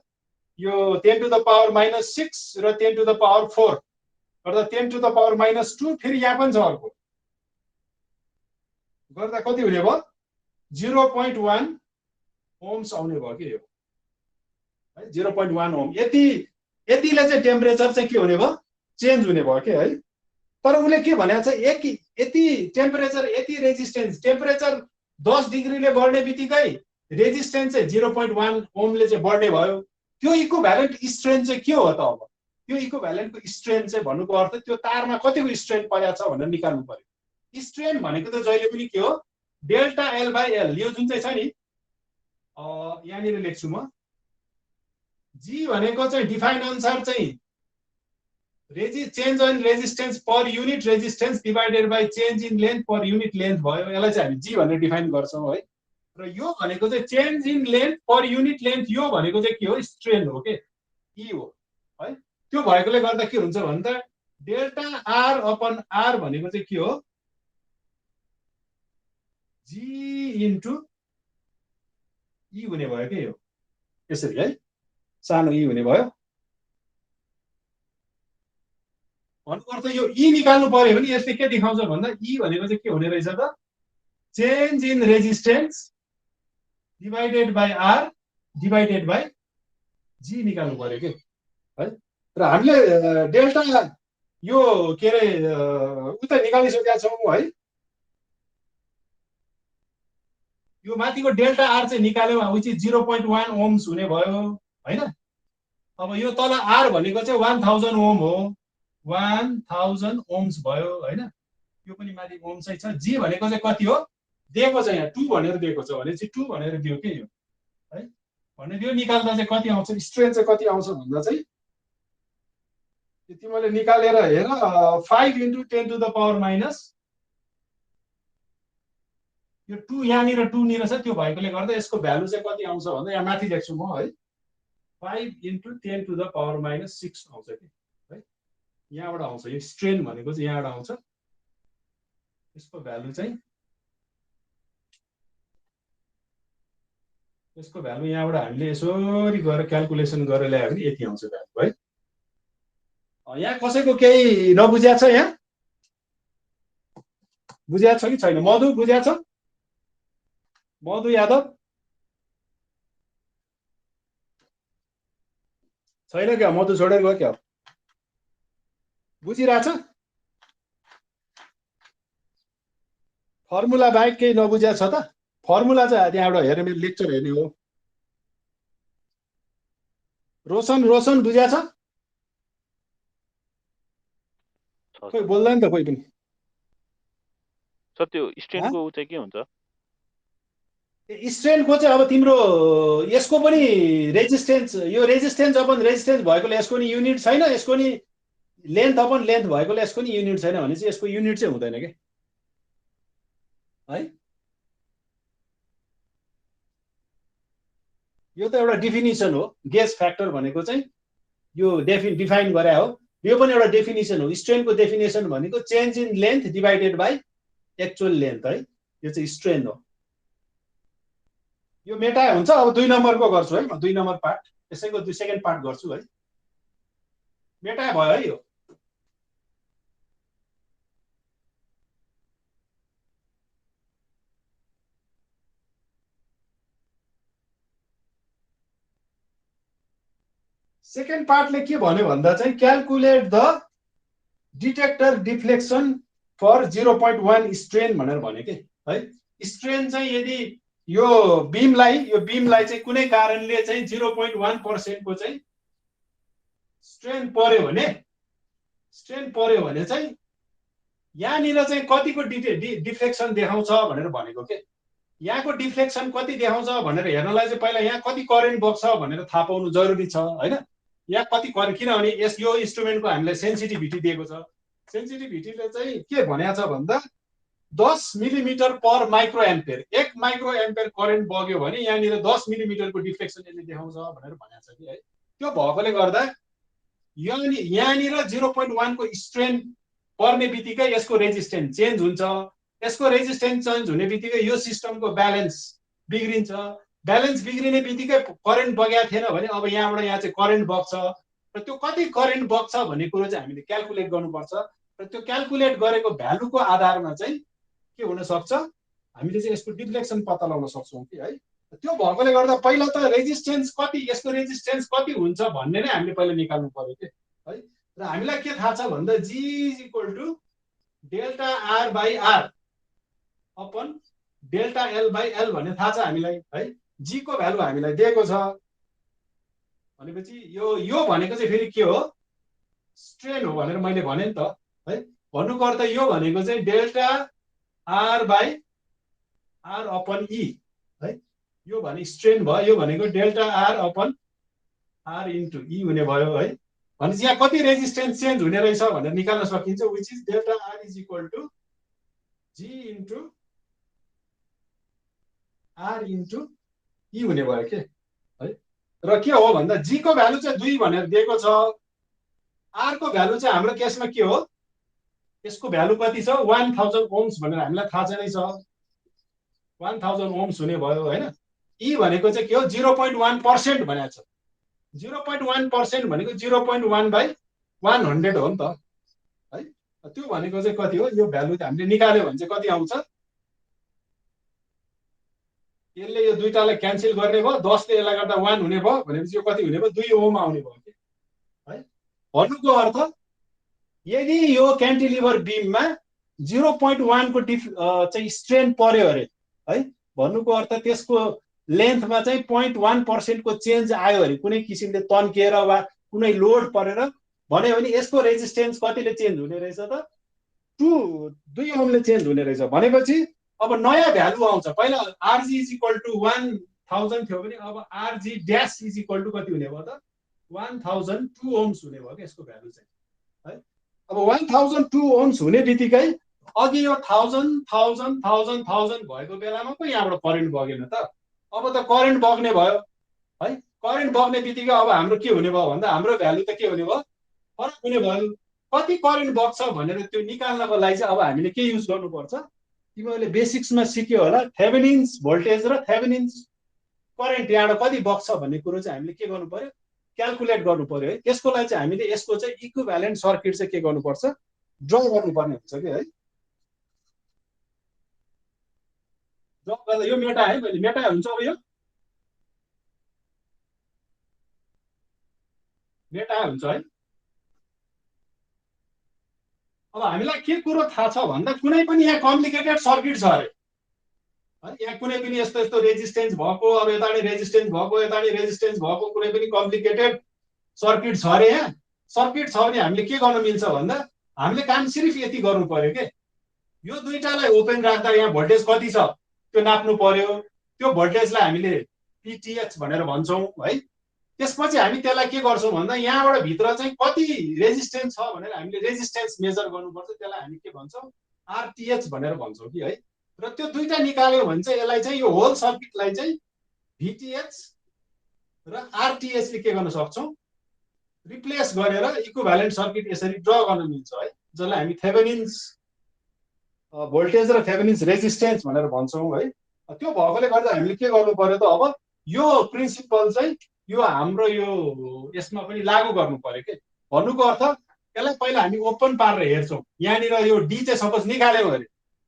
यो 10 to the power -6 र 10 to the power 4 गर्दा 10 to the power -2 फेरि यहाँ पनि छ अर्को गर्दा कति हुने भयो 0.1 ओम्स आउने भयो कि यो है। 0.1 ओम यतिले चाहिँ टेम्परेचर चाहिँ के हुने भयो चेन्ज हुने भयो के है। तर उसले के भनेको छ यति टेम्परेचर यति रेजिस्टेन्स टेम्परेचर 10 डिग्रीले बढ्ने बित्तिकै रेजिस्टेन्स चाहिँ 0.1 ओमले चाहिँ बढ्ने भयो। त्यो इक्विभ्यालेन्ट स्ट्रेन चाहिँ के हो त। अब त्यो इक्विभ्यालेन्टको स्ट्रेन चाहिँ भन्नुको अर्थ त्यो तारमा कतिको स्ट्रेन परेको छ भनेर निकाल्नु पर्यो। स्ट्रेन भनेको त जहिले पनि के हो डेल्टा एल बाई एल। यो जुन चाहिँ छ नि यहाँनिर लेख्छु म जी भनेको चाहिँ डिफाइन अनुसार चाहिँ change in resistance per unit resistance divided by change in length per unit length भयो। यसलाई चाहिँ हामी जी भनेर डिफाइन गर्छौँ है। र यो भनेको चाहिँ change in length per unit length यो भनेको चाहिँ के हो स्ट्रेन हो के ई हो है। त्यो भएकोले गर्दा के हुन्छ भन्दा डेल्टा आर अपन आर भनेको चाहिँ के हो जी इन्टु ई हुने भयो के यो यसरी है सानो ई हुने भयो। भन्नुको अर्थ यो ई निकाल्नु पर्यो भने यसले के देखाउँछ भन्दा ई भनेको चाहिँ के हुने रहेछ त change in resistance divided by R divided by G निकाल्नु पर्यो के है। र हामीले डेल्टा यो के अरे उता निकालिसकेका छौँ है। यो माथिको डेल्टा आर चाहिँ निकाल्यो विच इज 0.1 ओम्स हुने भयो हैन। अब यो तल आर भनेको चाहिँ 1000 ओम हो 1000 ओम्स भयो हैन। यो पनि माथि ओम्सै छ। जी भनेको चाहिँ कति हो दिएको छ यहाँ 2 भनेर दिएको छ भने चाहिँ 2 भनेर दियो के यो है भने त्यो निकाल्दा चाहिँ कति आउँछ स्ट्रेन चाहिँ कति आउँछ भन्दा चाहिँ तिमीले निकालेर हेर 5 × 10⁻⁻, यो 2 यहाँनिर 2 निर छ त्यो भएकोले गर्दा यसको भ्यालु चाहिँ कति आउँछ भन्दा यहाँ माथि लेख्छु म है 5 × 10⁻⁶ आउँछ कि है यहाँबाट आउँछ यो स्ट्रेन भनेको चाहिँ यहाँबाट आउँछ यसको भ्यालु चाहिँ यसको भ्यालु यहाँबाट हामीले यसरी गरेर क्याल्कुलेसन गरेर ल्यायो भने यति आउँछ भ्यालु है यहाँ कसैको केही नबुझ्या छ यहाँ बुझ्या छ कि छैन मधु बुझ्या छ मधु यादव छैन क्या मधु छोडेर गयो क्या बुझिरहेछ फर्मुला बाहेक केही नबुझ्या छ त फर्मुला चाहिँ त्यहाँबाट हेरेर मेरो लेक्चर हेर्ने हो रोशन बुझ्या छ खोइ बोल्दैन त कोही पनि सर त्यो स्ट्रेनको चाहिँ के हुन्छ स्ट्रेनको चाहिँ अब तिम्रो यसको पनि रेजिस्टेन्स यो रेजिस्टेन्स अपन रेजिस्टेन्स भएकोले यसको नि युनिट छैन यसको नि लेन्थ अपन लेन्थ भएकोले यसको नि युनिट छैन भने चाहिँ यसको युनिट चाहिँ हुँदैन के है यो त एउटा डेफिनिसन हो गेज फ्याक्टर भनेको चाहिँ यो डिफाइन गरे हो यो पनि एउटा डेफिनिसन हो स्ट्रेनको डेफिनेसन भनेको change in length divided by actual length है यो चाहिँ स्ट्रेन हो यो मेटाए हुन्छ अब 2 नम्बरको गर्छु है म 2 नम्बर पार्ट यसैको सेकेन्ड पार्ट गर्छु है मेटाए भयो है यो सेकेन्ड पार्टले के भन्यो भन्दा चाहिँ calculate the detector deflection for 0.1 strain भनेर भन्यो के है स्ट्रेन चाहिँ यदि यो बीमलाई चाहिँ कुनै कारणले चाहिँ 0.1% को चाहिँ स्ट्रेन पर्यो भने चाहिँ यहाँनिर चाहिँ कतिको डिफ्लेक्सन देखाउँछ भनेर भनेको के यहाँको डिफ्लेक्सन कति देखाउँछ भनेर हेर्नलाई चाहिँ पहिला यहाँ कति करेन्ट बग्छ भनेर थाहा पाउनु जरुरी छ हैन यहाँ कति करेन्ट किनभने यो इन्स्ट्रुमेन्टको हामीलाई सेन्सिटिभिटी दिएको छ सेन्सिटिभिटीले चाहिँ के भनेको छ भन्दा 10 millimeter per micro ampere 1 micro ampere current बग्यो भने यहाँनिर 10 मिलिमिटरको डिफ्लेक्सन यसले देखाउँछ भनेर भनेको छ कि है त्यो भएकोले गर्दा यहाँनिर 0.1 को स्ट्रेन पर्ने बित्तिकै यसको रेजिस्टेन्स चेन्ज हुन्छ यसको रेजिस्टेन्स चेन्ज हुने बित्तिकै यो सिस्टमको ब्यालेन्स बिग्रिन्छ ब्यालेन्स बिग्रिने बित्तिकै करेन्ट बगेको थिएन भने अब यहाँबाट यहाँ चाहिँ करेन्ट बग्छ र त्यो कति करेन्ट बग्छ भन्ने कुरो चाहिँ हामीले क्याल्कुलेट गर्नुपर्छ र त्यो क्याल्कुलेट गरेको भ्यालुको आधारमा चाहिँ के हुन सक्छ हामीले चाहिँ यसको डिफ्लेक्सन पत्ता लगाउन सक्छौँ कि है त्यो भएकोले गर्दा पहिला त रेजिस्टेन्स कति यसको रेजिस्टेन्स कति हुन्छ भन्ने नै हामीले पहिला निकाल्नु पर्यो के है र हामीलाई के थाहा छ भन्दा G = delta R/R upon delta L/L भन्ने थाहा छ हामीलाई है G को भ्यालु हामीलाई दिएको छ भनेपछि यो भनेको चाहिँ फेरि के हो स्ट्रेन हो भनेर मैले भने नि त है भन्नुको अर्थ यो भनेको चाहिँ डेल्टा R/R अपन E है यो भने स्ट्रेन भयो यो भनेको डेल्टा R/R * E हुने भयो है भनेपछि यहाँ कति रेजिस्टेन्स चेन्ज हुने रहेछ भनेर निकाल्न सकिन्छ which is delta R = G * R * E हुने भयो के है र के हो भन्दा G को भ्यालु चाहिँ 2 भनेर दिएको छ R को भ्यालु चाहिँ हाम्रो केसमा के हो यसको भ्यालु कति छ 1000 ओम्स भनेर हामीलाई थाहा छ नै छ 1000 ओम्स हुने भयो हैन E भनेको चाहिँ के हो 0.1% भनेको छ 0.1% भनेको 0.1/100 हो नि त है त्यो भनेको चाहिँ कति हो यो भ्यालु हामीले निकाल्यो भने चाहिँ कति आउँछ यसले यो दुईटालाई क्यान्सल गर्ने भयो 10 ले यसलाई गर्दा 1 हुने भयो भनेपछि यो कति हुने भयो 2 ओम आउने भयो के है भन्नुको अर्थ यदि यो क्यान्टिलिभर बीममा 0.1 को चाहिँ स्ट्रेन पर्यो अरे है भन्नुको अर्थ त्यसको लेन्थमा चाहिँ 0.1% को चेन्ज आयो अरे कुनै किसिमले तन्किएर वा कुनै लोड परेर भन्यो भने यसको रेजिस्टेन्स कतिले चेन्ज हुने रहेछ त 2 ओमले चेन्ज हुने रहेछ भनेपछि अब नयाँ भ्यालु आउँछ। पहिला आरजी इज इक्वल टु 1000 थियो भने अब RG dash is equal to कति हुने भयो त 1002 ओम्स हुने भयो क्या यसको भ्यालु चाहिँ है। अब 1002 ओम्स हुने बित्तिकै अघि यो 1000 भएको बेलामा पो यहाँबाट करेन्ट बगेन त। अब त करेन्ट बग्ने भयो है। करेन्ट बग्ने बित्तिकै अब हाम्रो के हुने भयो भन्दा हाम्रो भ्यालु त के हुने भयो फरक हुने भयो। कति करेन्ट बग्छ भनेर त्यो निकाल्नको लागि चाहिँ अब हामीले के युज गर्नुपर्छ तिमीहरूले बेसिक्समा सिक्यो होला थेभेनिन्स भोल्टेज र थेभेनिन्स करेन्ट यहाँबाट कति बग्छ भन्ने कुरो चाहिँ हामीले के गर्नु पर्यो क्याल्कुलेट गर्नु पर्यो है। त्यसको लागि चाहिँ हामीले यसको चाहिँ इक्विभ्यालेन्ट सर्किट चाहिँ के गर्नुपर्छ ड्र गर्नुपर्ने हुन्छ कि है। ड्र गर्दा यो मेटा है मैले मेटा हुन्छ। अब यो मेटा हुन्छ है। अब हामीलाई के कुरो थाहा छ भन्दा कुनै पनि यहाँ कम्प्लिकेटेड सर्किट छ अरे है। यहाँ कुनै पनि यस्तो यस्तो रेजिस्टेन्स भएको अब यता रेजिस्टेन्स भएको यता रेजिस्टेन्स भएको कुनै पनि कम्प्लिकेटेड सर्किट छ अरे। यहाँ सर्किट छ भने हामीले के गर्न मिल्छ भन्दा हामीले काम सिर्फ यति गर्नु पर्यो के यो दुईटालाई ओपन राख्दा यहाँ भोल्टेज कति छ त्यो नाप्नु पर्यो। त्यो भोल्टेजलाई हामीले पिटिएच भनेर भन्छौँ है। त्यसपछि हामी त्यसलाई के गर्छौँ भन्दा यहाँबाट भित्र चाहिँ कति रेजिस्टेन्स छ भनेर हामीले रेजिस्टेन्स मेजर गर्नुपर्छ। त्यसलाई हामी के भन्छौँ आरटिएच भनेर भन्छौँ कि है। र त्यो दुईटा निकाल्यो भने चाहिँ यसलाई चाहिँ यो होल सर्किटलाई चाहिँ भिटिएच र आरटिएचले के गर्न सक्छौँ रिप्लेस गरेर इक्विभ्यालेन्ट सर्किट यसरी ड्र गर्न मिल्छ है। जसलाई हामी थेभेनिन्स भोल्टेज र थेभेनिन्स रेजिस्टेन्स भनेर भन्छौँ है। त्यो भएकोले गर्दा हामीले के गर्नु पर्यो त अब यो प्रिन्सिपल चाहिँ यो हाम्रो यो यसमा पनि लागू गर्नु पर्यो के भन्नुको अर्थ यसलाई पहिला हामी ओपन पारेर हेर्छौँ। यहाँनिर यो डी चाहिँ सपोज निकाल्यो अरे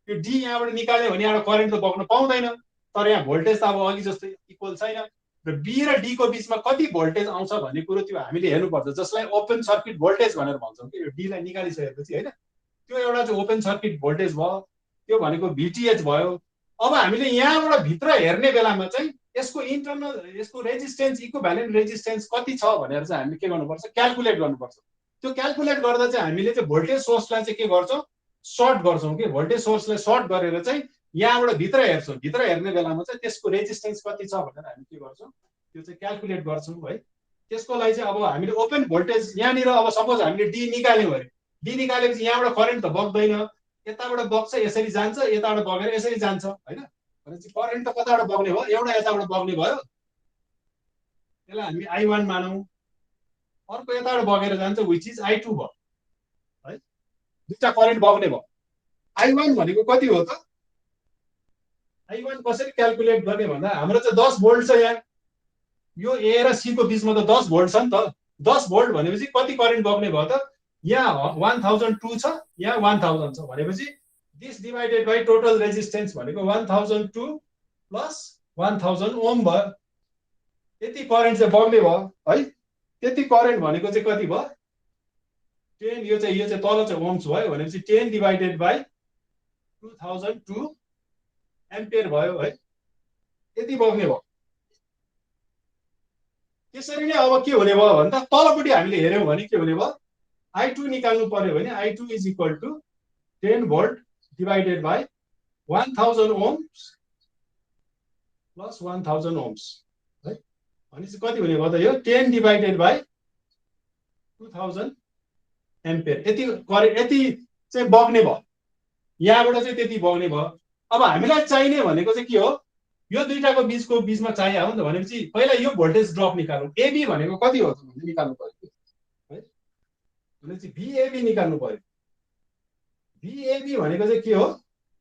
यो डी यहाँबाट निकाल्यो भने यहाँ करेन्ट त बग्न पाउँदैन। तर यहाँ भोल्टेज त अब अघि जस्तै इक्वल छैन र बी र डी को बिचमा कति भोल्टेज आउँछ भन्ने कुरो त्यो हामीले हेर्नुपर्छ जसलाई ओपन सर्किट भोल्टेज भनेर भन्छौँ कि यो डीलाई निकालिसकेपछि होइन। त्यो एउटा चाहिँ ओपन सर्किट भोल्टेज भयो त्यो भनेको भिटिएच भयो। अब हामीले यहाँबाट भित्र हेर्ने बेलामा चाहिँ यसको इन्टरनल यसको रेजिस्टेन्स इक्विभ्यालेन्ट रेजिस्टेन्स कति छ भनेर चाहिँ हामीले के गर्नुपर्छ क्याल्कुलेट गर्नुपर्छ। त्यो क्याल्कुलेट गर्दा चाहिँ हामीले चाहिँ भोल्टेज सोर्सलाई चाहिँ के गर्छौँ सर्ट गर्छौँ कि भोल्टेज सोर्सलाई सर्ट गरेर चाहिँ यहाँबाट भित्र हेर्छौँ। भित्र हेर्ने बेलामा चाहिँ त्यसको रेजिस्टेन्स कति छ भनेर हामी के गर्छौँ त्यो चाहिँ क्याल्कुलेट गर्छौँ है। त्यसको लागि चाहिँ अब हामीले ओपन भोल्टेज यहाँनिर अब सपोज हामीले डी निकाल्यौँ अरे डी निकालेपछि यहाँबाट करेन्ट त बग्दैन यताबाट बग्छ यसरी जान्छ यताबाट बगेर यसरी जान्छ होइन। भनेपछि करेन्ट त कताबाट बग्ने भयो एउटा यताबाट बग्ने भयो त्यसलाई हामी I1 मानौँ अर्को यताबाट बगेर जान्छ विच इज I2 भयो है। दुईटा करेन्ट बग्ने भयो। I1 भनेको कति हो त I1 कसरी क्याल्कुलेट गर्ने भन्दा हाम्रो चाहिँ 10 भोल्ट छ। यहाँ यो ए र सी को बिचमा त 10 भोल्ट छ नि त। 10 भोल्ट भनेपछि कति करेन्ट बग्ने भयो त यहाँ 1002 छ यहाँ 1000 छ भनेपछि this divided by total resistance भनेको 1002 प्लस 1000 ओम भयो। यति करेन्ट चाहिँ बग्ने भयो है। त्यति करेन्ट भनेको चाहिँ कति भयो 10 यो चाहिँ तल चाहिँ ओम्स भयो भनेपछि 10 डिवाइडेड बाई 2002 एम्पियर भयो है। यति बग्ने भयो। त्यसरी नै अब के हुने भयो भन्दा तलपट्टि हामीले हेर्यौँ भने के हुने भयो I2 निकाल्नु पर्यो भने I2 is equal to 10 volt divided by 1000 ohms plus 1000 ohms है। भनेपछि कति हुने भयो त यो 10 डिवाइडेड बाई 2000 एम्पियर यति चाहिँ बग्ने भयो। यहाँबाट चाहिँ त्यति बग्ने भयो। अब हामीलाई चाहिने भनेको चाहिँ के हो यो दुईटाको बिचमा चाहियो हो नि त। भनेपछि पहिला यो भोल्टेज ड्रप निकालौँ। एबी भनेको कति हो त भन्ने निकाल्नु पर्यो है। भनेपछि भिएबी निकाल्नु पर्यो। भिएबी भनेको चाहिँ के हो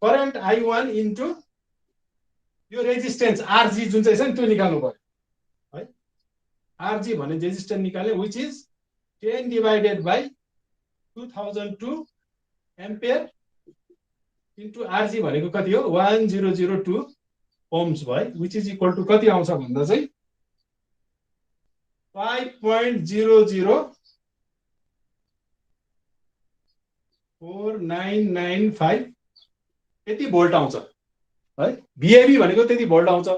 करेन्ट I1 इन्टु यो रेजिस्टेन्स आरजी जुन चाहिँ छ नि त्यो निकाल्नु पर्यो है। आरजी भन्ने रेजिस्टेन्स निकाल्ने which is 10 divided by 2002 ampere into RG भनेको कति हो 1002 ओम्स भयो विच इज इक्वल टु कति आउँछ भन्दा चाहिँ 5.004995 यति भोल्ट आउँछ है। भिएबी भनेको त्यति भोल्ट आउँछ।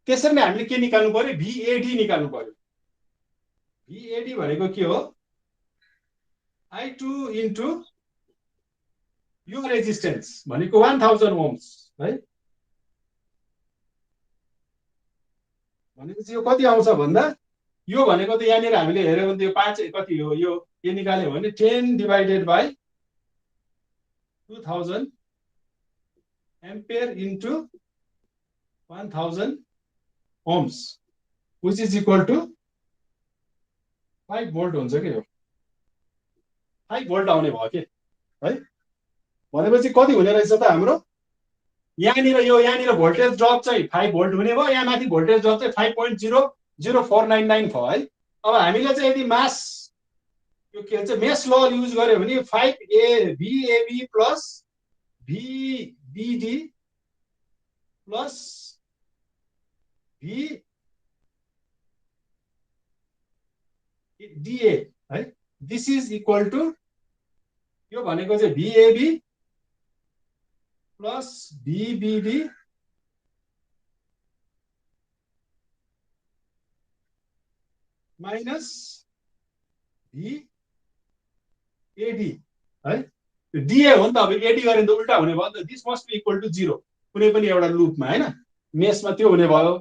त्यसरी नै हामीले के निकाल्नु पर्यो भिएडी निकाल्नु पर्यो। भिएडी भनेको के हो I2 इन्टु यो रेजिस्टेन्स भनेको 1000 ओम्स है भनेपछि यो कति आउँछ भन्दा यो भनेको त यहाँनिर हामीले हेर्यो भने यो 5 कति हो यो निकाल्यो भने 10 divided by 2000 ampere into 1000 ohms which is equal to 5 volt हुन्छ के यो 5 volt आउने भयो के है भनेपछि कति हुने रहेछ त हाम्रो यहाँनिर भोल्टेज ड्रप चाहिँ 5 volt हुने भयो यहाँ माथि भोल्टेज ड्रप चाहिँ 5.00499 भयो है अब हामीले चाहिँ यदि मास यो के भन्छ मेश ल युज गर्यो भने 5 VAB plus VBD plus VDA है दिस इज इक्वल टु यो भनेको चाहिँ VAB plus VBD minus VAD है DA हो नि त अब AD गरे भने त उल्टा हुने भयो नि त this must be equal to 0 कुनै पनि एउटा लुपमा हैन मेशमा त्यो हुने भयो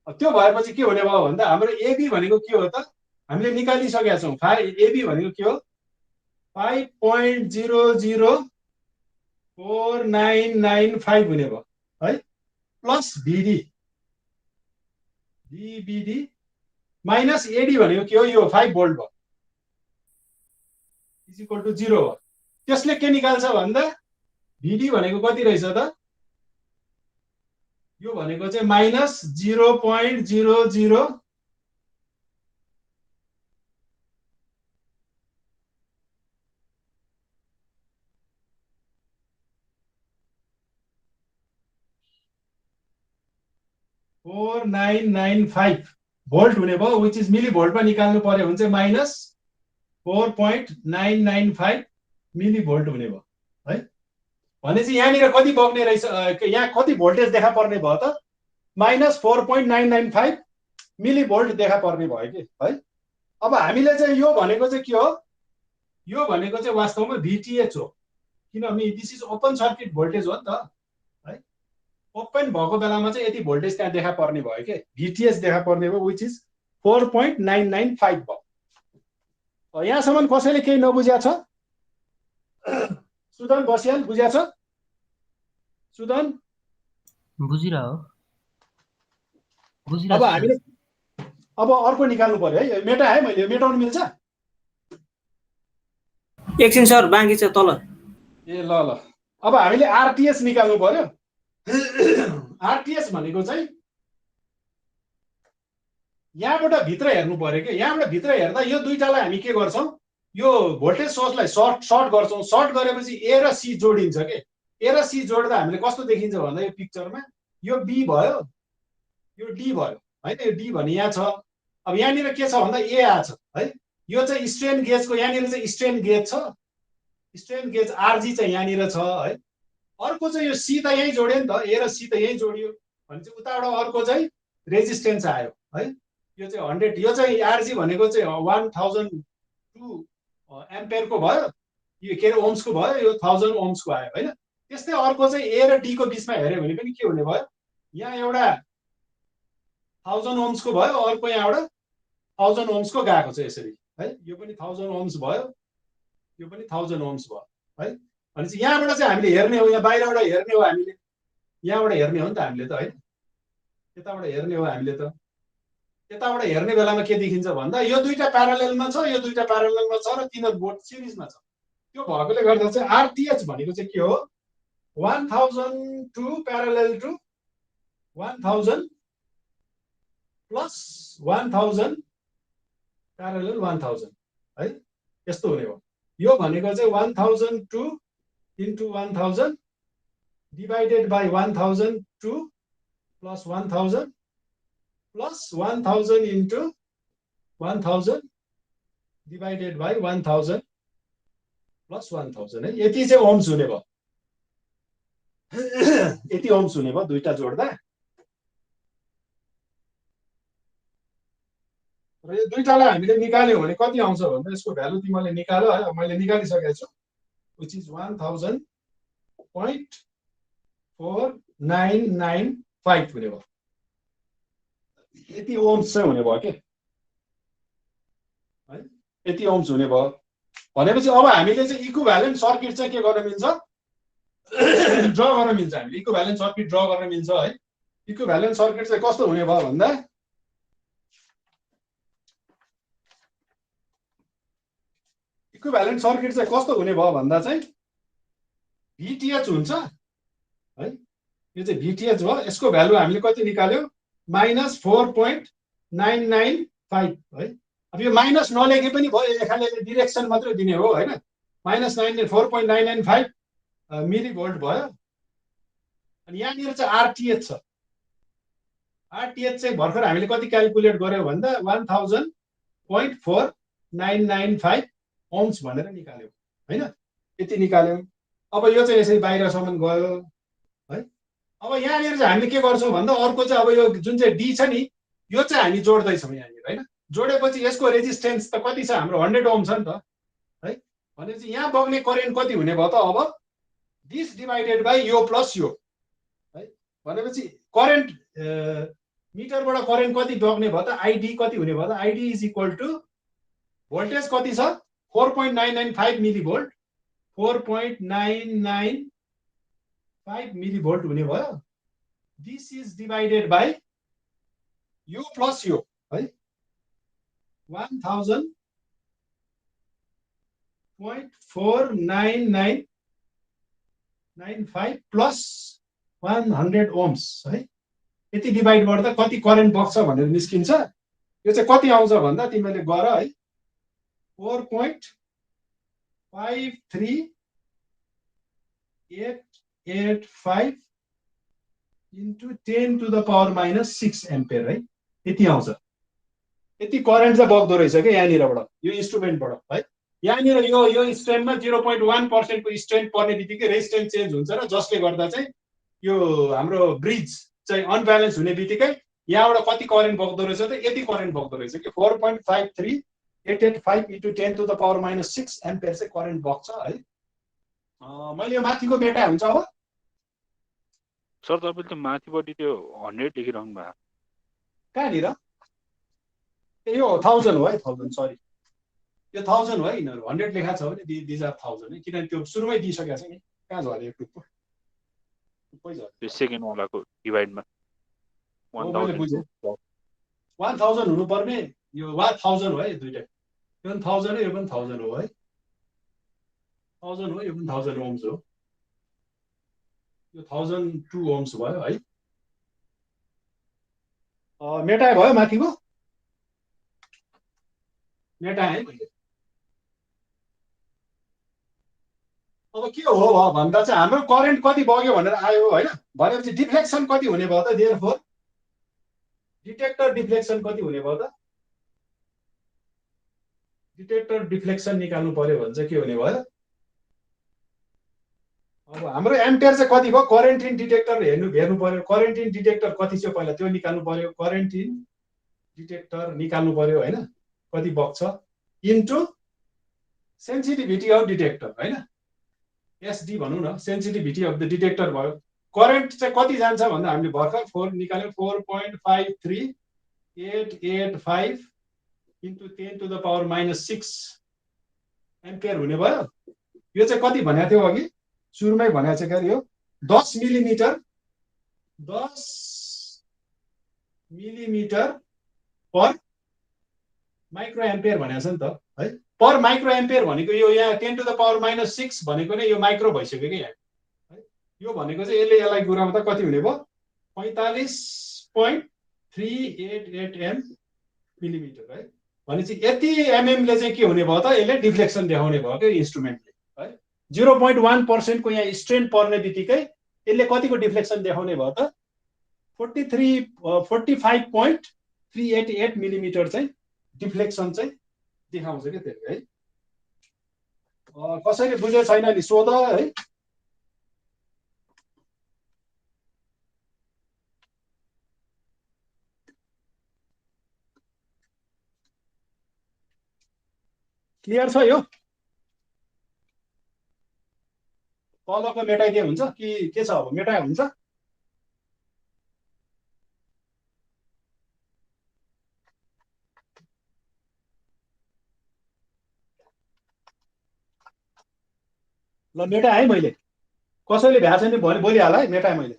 त्यो भएपछि के हुने भयो भन्दा हाम्रो AB भनेको के हो त हामीले निकालिसकेका छौं AB भनेको के हो 5.00499 हुने भयो है प्लस VBD माइनस AD भनेको के हो यो 5 volt भयो इज इक्वल टु 0 हो त्यसले के निकाल्छ भन्दा VD भनेको कति रहेछ त यो भनेको चाहिँ माइनस 0.00 4995 भोल्ट हुने भयो विच इज मिली भोल्टमा निकाल्नु पर्यो भने चाहिँ माइनस 4.995 मिली भोल्ट हुने भयो है भनेपछि यहाँनिर कति बग्ने रहेछ यहाँ कति भोल्टेज देखा पर्ने भयो त माइनस 4.995 मिली भोल्ट देखा पर्ने भयो कि है अब हामीले चाहिँ यो भनेको चाहिँ के हो यो भनेको चाहिँ वास्तवमा VTH हो किनभने this is open circuit voltage हो नि त है ओपन भएको बेलामा चाहिँ यति भोल्टेज त्यहाँ देखा पर्ने भयो के VTH देखा पर्ने भयो विच इज 4.995 भयो यहाँसम्म कसैले केही नबुझ्या छ सुदन बस्याल बुझ्या छ सुदन बुझिरा हो अब हामीले अब अर्को निकाल्नु पर्यो है मेटा है मैले मेटाउन मिल्छ एकछिन सर बाँकी छ तल ए ल अब हामीले RTH निकाल्नु पर्यो RTH भनेको चाहिँ यहाँबाट भित्र हेर्नु पर्यो के यहाँबाट भित्र हेर्दा यो दुईटालाई हामी के गर्छौं यो भोल्टेज सोर्सलाई सर्ट गर्छौं सर्ट गरेपछि A र C जोडिन्छ के A र C जोड्दा हामीले कस्तो देखिन्छ भन्दा यो पिक्चरमा यो B भयो यो D भयो हैन यो D भने यहाँ छ अब यहाँनिर के छ भन्दा A आछ है यो चाहिँ स्ट्रेन गेजको यहाँनिर चाहिँ स्ट्रेन गेज छ स्ट्रेन गेज RG चाहिँ यहाँनिर छ है अर्को चाहिँ यो C त यही जोड्यो नि त A र C त यही जोडियो भने चाहिँ उताबाट अर्को चाहिँ रेजिस्टेन्स आयो है यो चाहिँ 100 यो चाहिँ RG भनेको चाहिँ 1002 एम्पियरको भयो यो के रे ओम्सको भयो यो 1000 ओम्सको आयो हैन त्यस्तै अर्को चाहिँ A र D को बीचमा हेर्यो भने पनि के हुने भयो यहाँ एउटा 1000 ओम्सको भयो अर्को यहाँ एउटा 1000 ओम्सको गएको छ यसरी है यो पनि 1000 ओम्स भयो यो पनि 1000 ओम्स भयो है भनेपछि यहाँबाट चाहिँ हामीले हेर्ने हो यहाँ बाहिरबाट हेर्ने हो हामीले यहाँबाट हेर्ने हो नि त हामीले त हैन यताबाट हेर्ने हो हामीले त यताबाट हेर्ने बेलामा के देखिन्छ भन्दा यो दुईटा प्यारालेलमा छ यो दुईटा प्यारालेलमा छ र तिनीहरु बोथ सिरिजमा छ त्यो भएकोले गर्दा चाहिँ RTH भनेको चाहिँ के हो 1002 प्यारालेल टु 1000 प्लस 1000 प्यारालेल 1000 है यस्तो हुने हो यो भनेको चाहिँ 1002 into 1000 divided by 1002 plus 1000 plus 1000 into 1000 divided by 1000 plus 1000 है यति चाहिँ ओम्स हुने भयो यति ओम्स हुने भयो दुईटा जोड्दा र यो दुईटालाई हामीले निकाल्यो भने कति आउँछ भन्दा यसको भ्यालु तिमीले निकाल है मैले निकालिसकेको छु which is 1000.4995 हुने भयो यति ओम्स चाहिँ हुने भयो के है, यति ओम्स हुने भयो भनेपछि अब हामीले चाहिँ इक्विभ्यालेन्ट सर्किट चाहिँ के गर्न मिल्छ, ड्र गर्न मिल्छ। हामीले इक्विभ्यालेन्ट सर्किट ड्र गर्न मिल्छ है। इक्विभ्यालेन्ट सर्किट चाहिँ कस्तो हुने भयो भन्दा इक्विभ्यालेन्ट सर्किट चाहिँ कस्तो हुने भयो भन्दा चाहिँ VTH हुन्छ है। यो चाहिँ VTH भयो। यसको भ्यालु हामीले कति निकाल्यो, -4.995 है। अब यो माइनस नलेखे पनि भयो, एखाले डिरेक्सन मात्रै दिने हो हैन। -4.995 मिलिभोल्ट भयो। अनि यहाँनिर चाहिँ RTH छ। RTH चाहिँ भर्खर हामीले कति क्याल्कुलेट गर्यो भन्दा 1000.4995 ओम्स भनेर निकाल्यो हैन। यति निकाल्यौं। अब यो चाहिँ यसरी बाहिरसम्म गयो है। अब यहाँनिर चाहिँ हामीले के गर्छौं भन्दा अर्को चाहिँ अब यो जुन चाहिँ D छ नि, यो चाहिँ हामी जोड्दै छौं यहाँनिर हैन। जोडेपछि यसको रेजिस्टेन्स त कति छ हाम्रो, 100 ओम छ नि त है। भनेपछि यहाँ बग्ने करेन्ट कति हुने भयो त, अब दिस डिभाइडेड बाइ यो प्लस यो है। भनेपछि करेन्ट मिटरबाट करेन्ट कति बग्ने भयो त, आइडी कति हुने भयो त, ID is equal to voltage कति छ 4.995 मिलिभोल्ट, 4.995 मिलिभोल्ट हुने भयो। दिस इज डिभाइडेड बाइ यो प्लस यो है, 1000.4995 प्लस 100 ओम्स है। यति डिभाइड गर्दा कति करेन्ट बग्छ भनेर निस्किन्छ। यो चाहिँ कति आउँछ भन्दा तिमीले गर है, 4.53885 into 10 to the power minus 6 ampere है। यति आउँछ। यति करेन्ट चाहिँ बग्दो रहेछ के यहाँनिरबाट, यो इन्स्ट्रुमेन्टबाट है। यहाँनिर यो स्ट्रेन्थमा 0.1% को स्ट्रेन्थ पर्ने बित्तिकै रेजिस्टेन्स चेन्ज हुन्छ र जसले गर्दा चाहिँ यो हाम्रो ब्रिज चाहिँ अनब्यालेन्स हुने बित्तिकै यहाँबाट कति करेन्ट बग्दो रहेछ त, यति करेन्ट बग्दो रहेछ कि 4.53885 into 10 to the power minus 6 ampere चाहिँ करेन्ट बग्छ है। मैले यो माथिको मेटा हुन्छ अब सर तपाईले त माथिपट्टि त्यो 100 लेखिराख्नु भएको। कहाँनिर यो 1000 हो है, 1000 सरी, यो 1000 हो है। यिनीहरू 100 लेखा छ भने दिज आर 1000 है, किनभने त्यो सुरुमै दिइसकेको छ नि। कहाँ झऱ्यो यो टुप्पो, टुप्पै झऱ्यो त्यो सेकेन्ड वालाको डिभाइडमा 1000 हुनुपर्ने, यो 1000 हो है दुईटै। यो पनि 1000 हो, यो पनि 1000 हो है। 1000 हो, यो पनि 1000 ओम्स हो। यो 1002 ओम्स भयो है। मेटाए भयो माथिको, मेटाए मैले। अब के हो भन्दा चाहिँ हाम्रो करेन्ट कति बग्यो भनेर आयो हैन। भनेपछि डिफ्लेक्सन कति हुने भयो त, देयरफोर डिटेक्टर डिफ्लेक्सन कति हुने भयो त, डिटेक्टर डिफ्लेक्सन निकाल्नु पर्यो भने चाहिँ के हुने भयो। अब हाम्रो एम्पियर चाहिँ कति भयो, करेन्ट इन डिटेक्टर हेर्नु पर्यो। करेन्ट इन डिटेक्टर कति छ पहिला त्यो निकाल्नु पर्यो। करेन्ट इन डिटेक्टर निकाल्नु पर्यो हैन, कति बग्छ इन्टु सेन्सिटिभिटी अफ डिटेक्टर हैन, एसडी भनौँ न, सेन्सिटिभिटी अफ द डिटेक्टर भयो। करेन्ट चाहिँ कति जान्छ भन्दा हामीले भर्खर 4 निकाल्यो, 4.53885 into 10 to the power minus 6 ampere हुने भयो। यो चाहिँ कति भनेको थियो अघि सुरुमै भनेको छ के, यो 10 मिलिमिटर पर माइक्रो एम्पियर भनेको छ नि त है। पर माइक्रो एम्पियर भनेको यो यहाँ 10 to the power minus 6 भनेको नै यो माइक्रो भइसक्यो कि यहाँ है। यो भनेको चाहिँ यसलाई गुराउँदा कति हुने भयो, 45.388 मिलिमिटर है। भनेपछि यति एमएमले चाहिँ के हुने भयो त, यसले डिफ्लेक्सन देखाउने भयो कि इन्स्ट्रुमेन्टले है। 0.1% को यहाँ स्ट्रेन पर्ने बित्तिकै यसले कतिको डिफ्लेक्सन देखाउने भयो त, 45.388 मिलिमिटर चाहिँ डिफ्लेक्सन चाहिँ देखाउँछ क्या त्यसले है। कसैले बुझेको छैन नि सोध है। क्लियर छ यो, तलको मेटाइदिए हुन्छ कि के छ, अब मेटाइ हुन्छ। ल मेटाएँ है मैले, कसैले भ्याएको छैन भने बोलिहाल है, मेटाएँ मैले।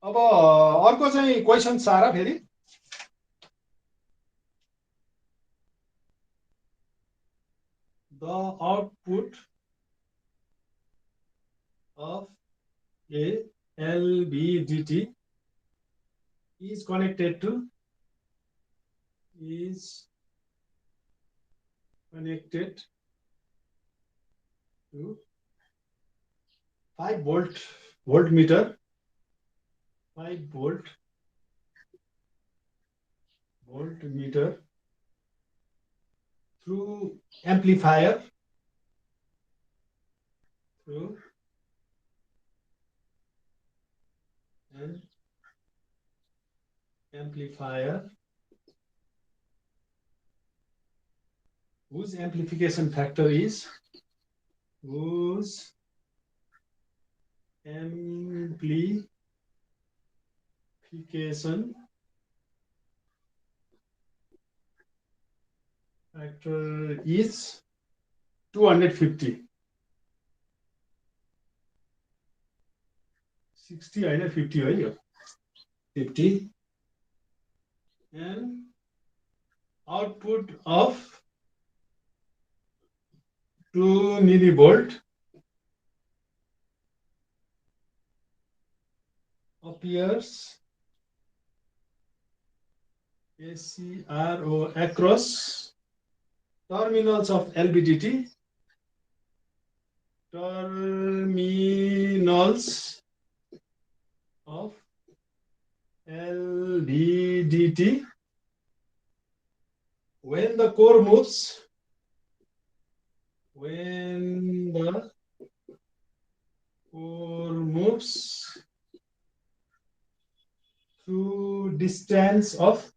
अब अर्को चाहिँ क्वेसन सारा फेरि the output of a LVDT is connected to 5 voltmeter, 5 voltmeter through amplifier, whose amplification factor is factor is 250. 60 होइन 50 है यो 50 and output of 2 millivolt appears ACRO across terminals of LVDT, when the core moves through distance of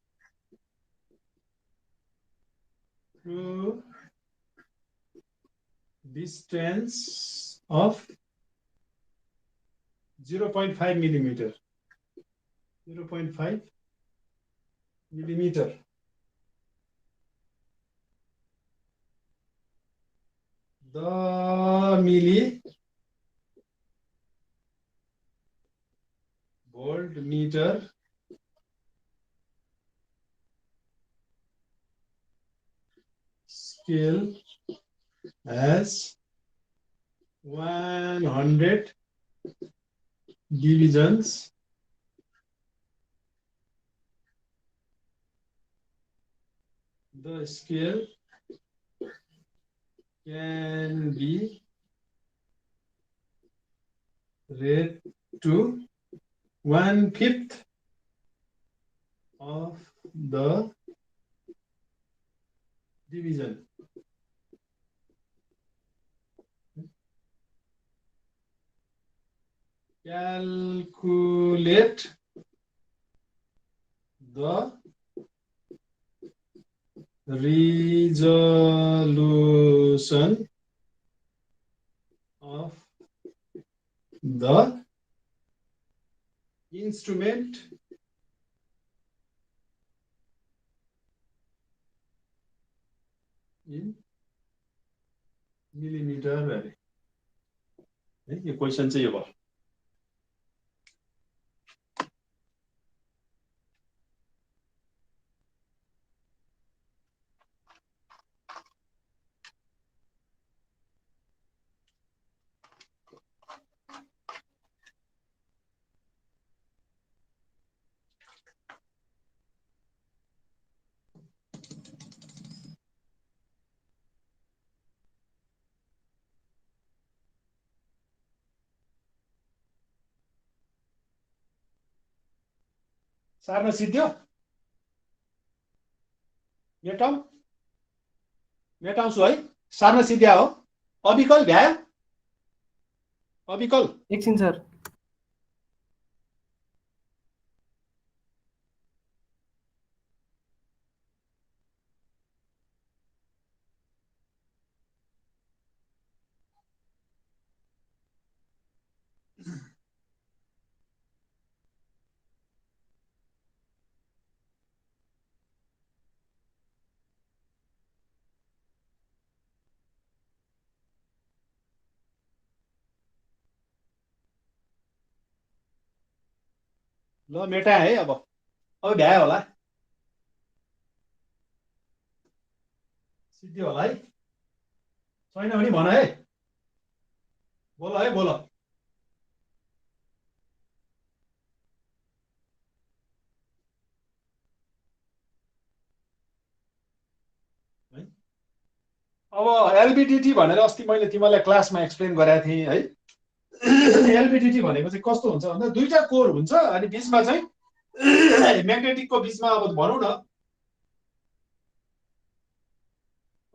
0.5 millimeter. 0.5 millimeter. The millivoltmeter scale has 100 divisions. The scale can be read to 1/5 of the division. Calculate the resolution of the instrument in millimeter. यो question चाहिँ यो भयो। सार्न सिद्धियो मेटाउँछु है, सार्न सिद्ध्या हो। अविकल भ्यायो, अविकल एकछिन सर। ल मेटा है अब भ्यायो होला सिद्धि होला है छैन भने भन है बोल है बोल अब एलबिडिटी भनेर अस्ति मैले तिमीलाई क्लासमा एक्सप्लेन गराएको थिएँ है एलबिडिटी भनेको चाहिँ कस्तो हुन्छ भन्दा दुईटा कोर हुन्छ अनि बिचमा चाहिँ म्याग्नेटिकको बिचमा अब भनौँ न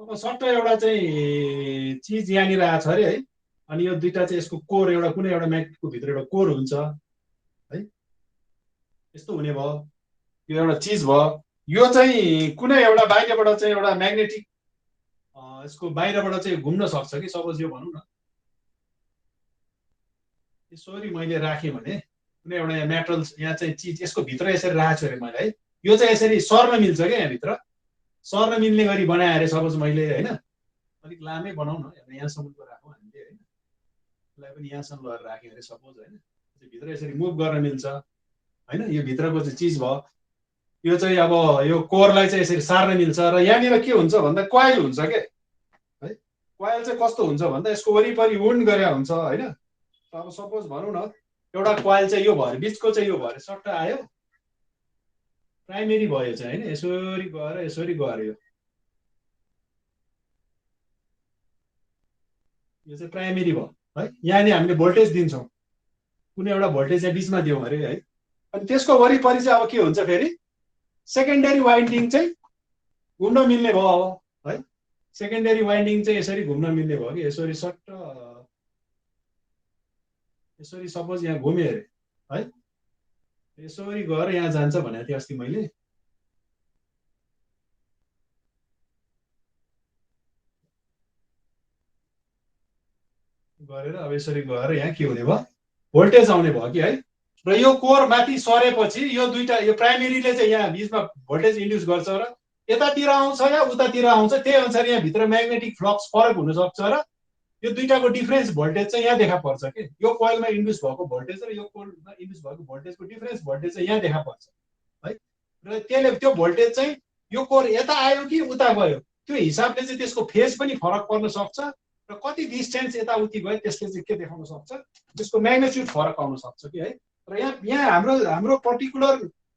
अब सट्ट एउटा चाहिँ चिज यहाँनिर आएको छ अरे है अनि यो दुईटा चाहिँ यसको कोर एउटा कुनै एउटा म्याग्नेटको भित्र एउटा कोर हुन्छ है यस्तो हुने भयो यो एउटा चिज भयो यो चाहिँ कुनै एउटा बाहिरबाट चाहिँ एउटा म्याग्नेटिक यसको बाहिरबाट चाहिँ घुम्न सक्छ कि सपोज यो भनौँ न यसरी मैले राखेँ भने कुनै एउटा यहाँ मेटल्स यहाँ चाहिँ चिज यसको भित्र यसरी राखेको छु अरे मैले है यो चाहिँ यसरी सर्न मिल्छ क्या यहाँभित्र सर्न मिल्ने गरी बनाएँ अरे सपोज मैले होइन अलिक लामै बनाउँ न यहाँसम्मको राखौँ हामीले होइन यसलाई पनि यहाँसम्म लगेर राख्यो अरे सपोज होइन भित्र यसरी मुभ गर्न मिल्छ होइन यो भित्रको चाहिँ चिज भयो यो चाहिँ अब यो कोरलाई चाहिँ यसरी सार्न मिल्छ र यहाँनिर के हुन्छ भन्दा क्वाइल हुन्छ के है क्वाइल चाहिँ कस्तो हुन्छ भन्दा यसको वरिपरि वुन्ड गरेर हुन्छ होइन अब सपोज भनौँ न एउटा क्वाइल चाहिँ यो भयो बिचको चाहिँ यो भयो सट्ट आयो प्राइमेरी भयो चाहिँ होइन यसरी गएर यो चाहिँ प्राइमेरी भयो है यहाँनिर हामीले भोल्टेज दिन्छौँ कुनै एउटा भोल्टेज चाहिँ बिचमा दियौँ अरे है अनि त्यसको वरिपरि चाहिँ अब के हुन्छ फेरि सेकेन्डरी वाइन्डिङ चाहिँ घुम्न मिल्ने भयो अब है सेकेन्डरी वाइन्डिङ चाहिँ यसरी घुम्न मिल्ने भयो कि यसरी सट्ट यसरी सपोज यहाँ घुमेँ अरे है यसरी गएर यहाँ जान्छ भनेको थिएँ अस्ति मैले गरेर अब यसरी गएर यहाँ के हुने भयो भोल्टेज आउने भयो कि है र यो कोर माथि सरेपछि यो दुईटा यो प्राइमेरीले चाहिँ यहाँ बिचमा भोल्टेज इन्ड्युस गर्छ र यतातिर आउँछ या उतातिर आउँछ त्यही अनुसार यहाँ भित्र म्याग्नेटिक फ्लक्स फरक हुन सक्छ र यो दुईटाको डिफरेन्स भोल्टेज चाहिँ यहाँ देखा पर्छ कि यो कोइलमा इन्ड्युस भएको भोल्टेज र यो कोइलमा इन्ड्युस भएको भोल्टेजको डिफरेन्स भोल्टेज चाहिँ यहाँ देखा पर्छ है र त्यसले त्यो भोल्टेज चाहिँ यो कोर यता आयो कि उता गयो त्यो हिसाबले चाहिँ त्यसको फेज पनि फरक पर्न सक्छ र कति डिस्टेन्स यताउति गयो त्यसले चाहिँ के देखाउन सक्छ त्यसको म्याग्नेच्युड फरक आउन सक्छ कि है र यहाँ हाम्रो पर्टिकुलर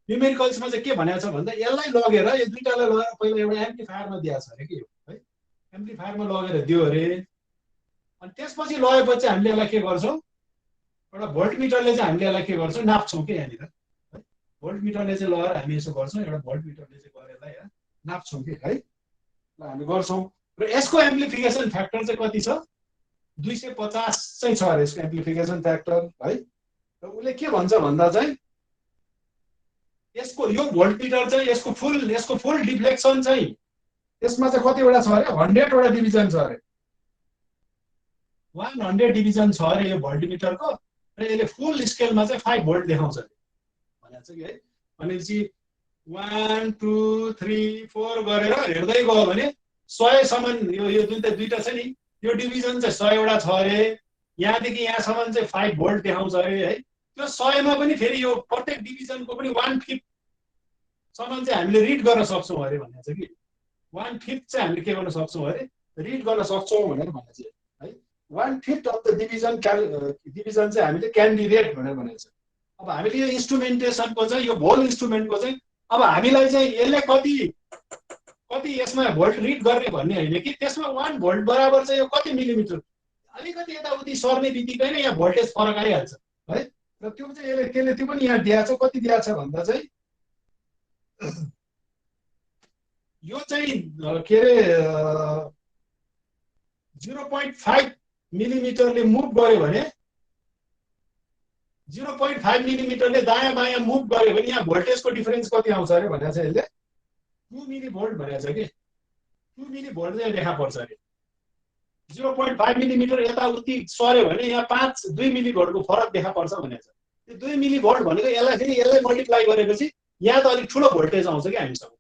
न्युमेरिकल्समा चाहिँ के भनेको छ भन्दा यसलाई लगेर यो दुईटालाई लगेर पहिला एउटा एम्प्लिफायरमा दिएको छ अरे कि है एम्प्लिफायरमा लगेर दियो अरे अनि त्यसपछि लगेपछि हामीले यसलाई के गर्छौँ एउटा भोल्टमिटरले चाहिँ हामीले यसलाई के गर्छौँ नाप्छौँ कि यहाँनिर है भोल्टमिटरले चाहिँ लगेर हामी यसो गर्छौँ एउटा भोल्टमिटरले चाहिँ गरेर यसलाई नाप्छौँ कि है ल हामी गर्छौँ र यसको एम्प्लिफिकेसन फ्याक्टर चाहिँ कति छ 250 चाहिँ छ अरे यसको एम्प्लिफिकेसन फ्याक्टर है र उसले के भन्छ भन्दा चाहिँ यसको यो भोल्टमिटर चाहिँ यसको फुल डिफ्लेक्सन चाहिँ यसमा चाहिँ कतिवटा छ अरे 100 वटा डिभिजन छ अरे 100 डिभिजन छ अरे यो भोल्टमिटरको र यसले फुल स्केलमा चाहिँ 5 भोल्ट देखाउँछ अरे भनेको छ कि है भनेपछि 1 2 3 4 गरेर हेर्दै गयो भने 100 सम्म यो दुईटा छ नि यो डिभिजन चाहिँ 100 वटा छ अरे यहाँदेखि यहाँसम्म चाहिँ 5 भोल्ट देखाउँछ अरे है त्यो 100 मा पनि फेरि यो प्रत्येक डिभिजनको पनि 1/5 सम्म चाहिँ हामीले रिड गर्न सक्छौँ अरे भनेको छ कि 1/5 चाहिँ हामीले के गर्न सक्छौँ अरे रिड गर्न सक्छौँ भनेर भनेको छ है 1/5 अफ द डिभिजन चाहिँ हामीले क्यान बी रेड भनेर भनेको छ अब हामीले यो इन्स्ट्रुमेन्टेसनको चाहिँ यो होल इन्स्ट्रुमेन्टको चाहिँ अब हामीलाई चाहिँ यसले कति यसमा भोल्ट रिड गर्ने भन्ने होइन कि त्यसमा 1 भोल्ट बराबर चाहिँ यो कति मिलिमिटर अलिकति यताउति सर्ने बित्तिकै नै यहाँ भोल्टेज फरक आइहाल्छ है र त्यो चाहिँ त्यसले त्यो पनि यहाँ दिएको छ कति दिएको छ भन्दा चाहिँ यो चाहिँ के अरे 0.5 मिलिमिटरले मुभ गर्यो भने 0.5 मिलिमिटरले दायाँ बायाँ मुभ गर्यो भने यहाँ भोल्टेजको डिफरेन्स कति आउँछ अरे भनेको छ यसले 2 मिली भोल्ट भनेको छ कि 2 मिली भोल्ट चाहिँ देखा पर्छ अरे 0.5 मिलिमिटर यताउति सर्यो भने यहाँ 2 मिलिभोल्टको फरक देखा पर्छ भनेको छ। त्यो 2 मिलिभोल्ट भनेको यसलाई मल्टिप्लाई गरेपछि यहाँ त अलिक ठुलो भोल्टेज आउँछ कि हामीसँग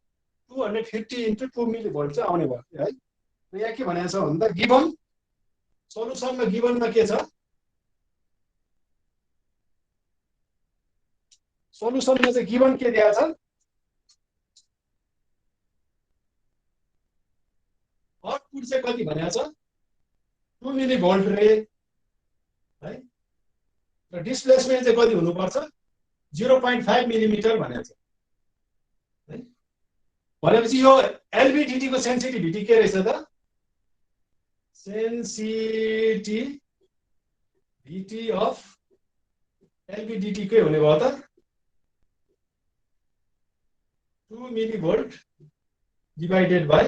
250 into 2 मिलिभोल्ट चाहिँ आउने भयो है। यहाँ के भनेको छ भन्दा गिवन सोलुसनमा गिवनमा के छ सोलुसनमा चाहिँ गिवन के दिएको छ आउटपुट चाहिँ कति भनेको छ 2 मिलिभोल्ट रे है र डिस्प्लेसमेन्ट चाहिँ कति हुनुपर्छ 0.5 मिलिमिटर भनेको छ है। भनेपछि यो एलभीडीटी को सेन्सिटिभिटी के रहेछ त सेन्सिटिभिटी अफ एलभीडीटी के हुने भयो त 2 मिलिभोल्ट डिवाइडेड बाई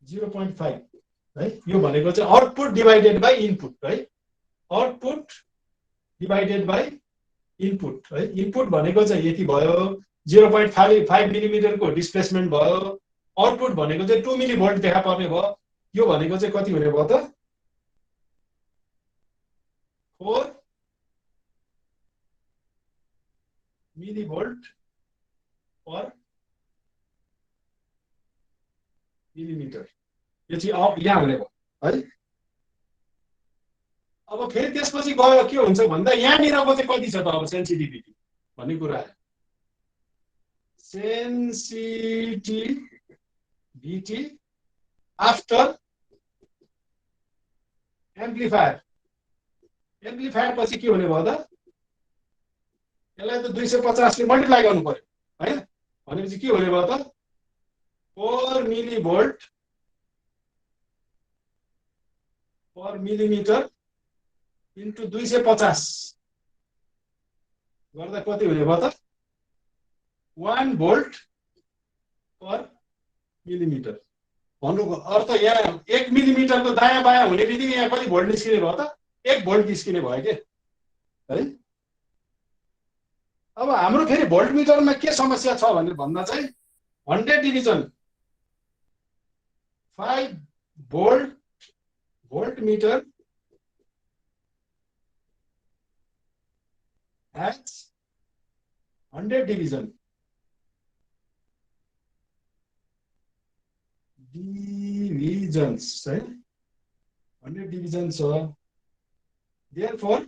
0.5 है। यो भनेको चाहिँ आउटपुट डिवाइडेड बाई इनपुट है। आउटपुट डिवाइडेड बाई इनपुट है। इनपुट भनेको चाहिँ यति भयो 0.5 मिलिमिटरको डिस्प्लेसमेन्ट भयो। आउटपुट भनेको चाहिँ 2 मिलिभोल्ट देखा पर्ने भयो। यो भनेको चाहिँ कति हुने भयो त 4 मिलिभोल्ट पर मिलिमिटर। यो चाहिँ यहाँ हुने भयो है। अब फेरि त्यसपछि गयो के हुन्छ भन्दा यहाँनिरको चाहिँ कति छ त अब सेन्सिटिभिटी भन्ने कुरा आयो। Sensitivity after amplifier. एम्प्लिफायर पछि के हुने भयो त यसलाई त 250 ले मल्टिप्लाई गर्नु पर्यो हैन। भनेपछि के हुने भयो त 4 मिलिभोल्ट पर मिलिमिटर इन्टु 250 गर्दा कति हुने भयो त 1 भोल्ट पर मिलिमिटर। भन्नुको अर्थ यहाँ 1 मिलिमिटरको दायाँ बायाँ हुने बित्तिकै यहाँ कति भोल्ट निस्किने भयो त 1 भोल्ट निस्किने भयो के है। अब हाम्रो फेरि भोल्ट मिटरमा के समस्या छ भनेर भन्दा चाहिँ 100 division 5 volt meter has 100 divisions है 100 divisions छ। therefore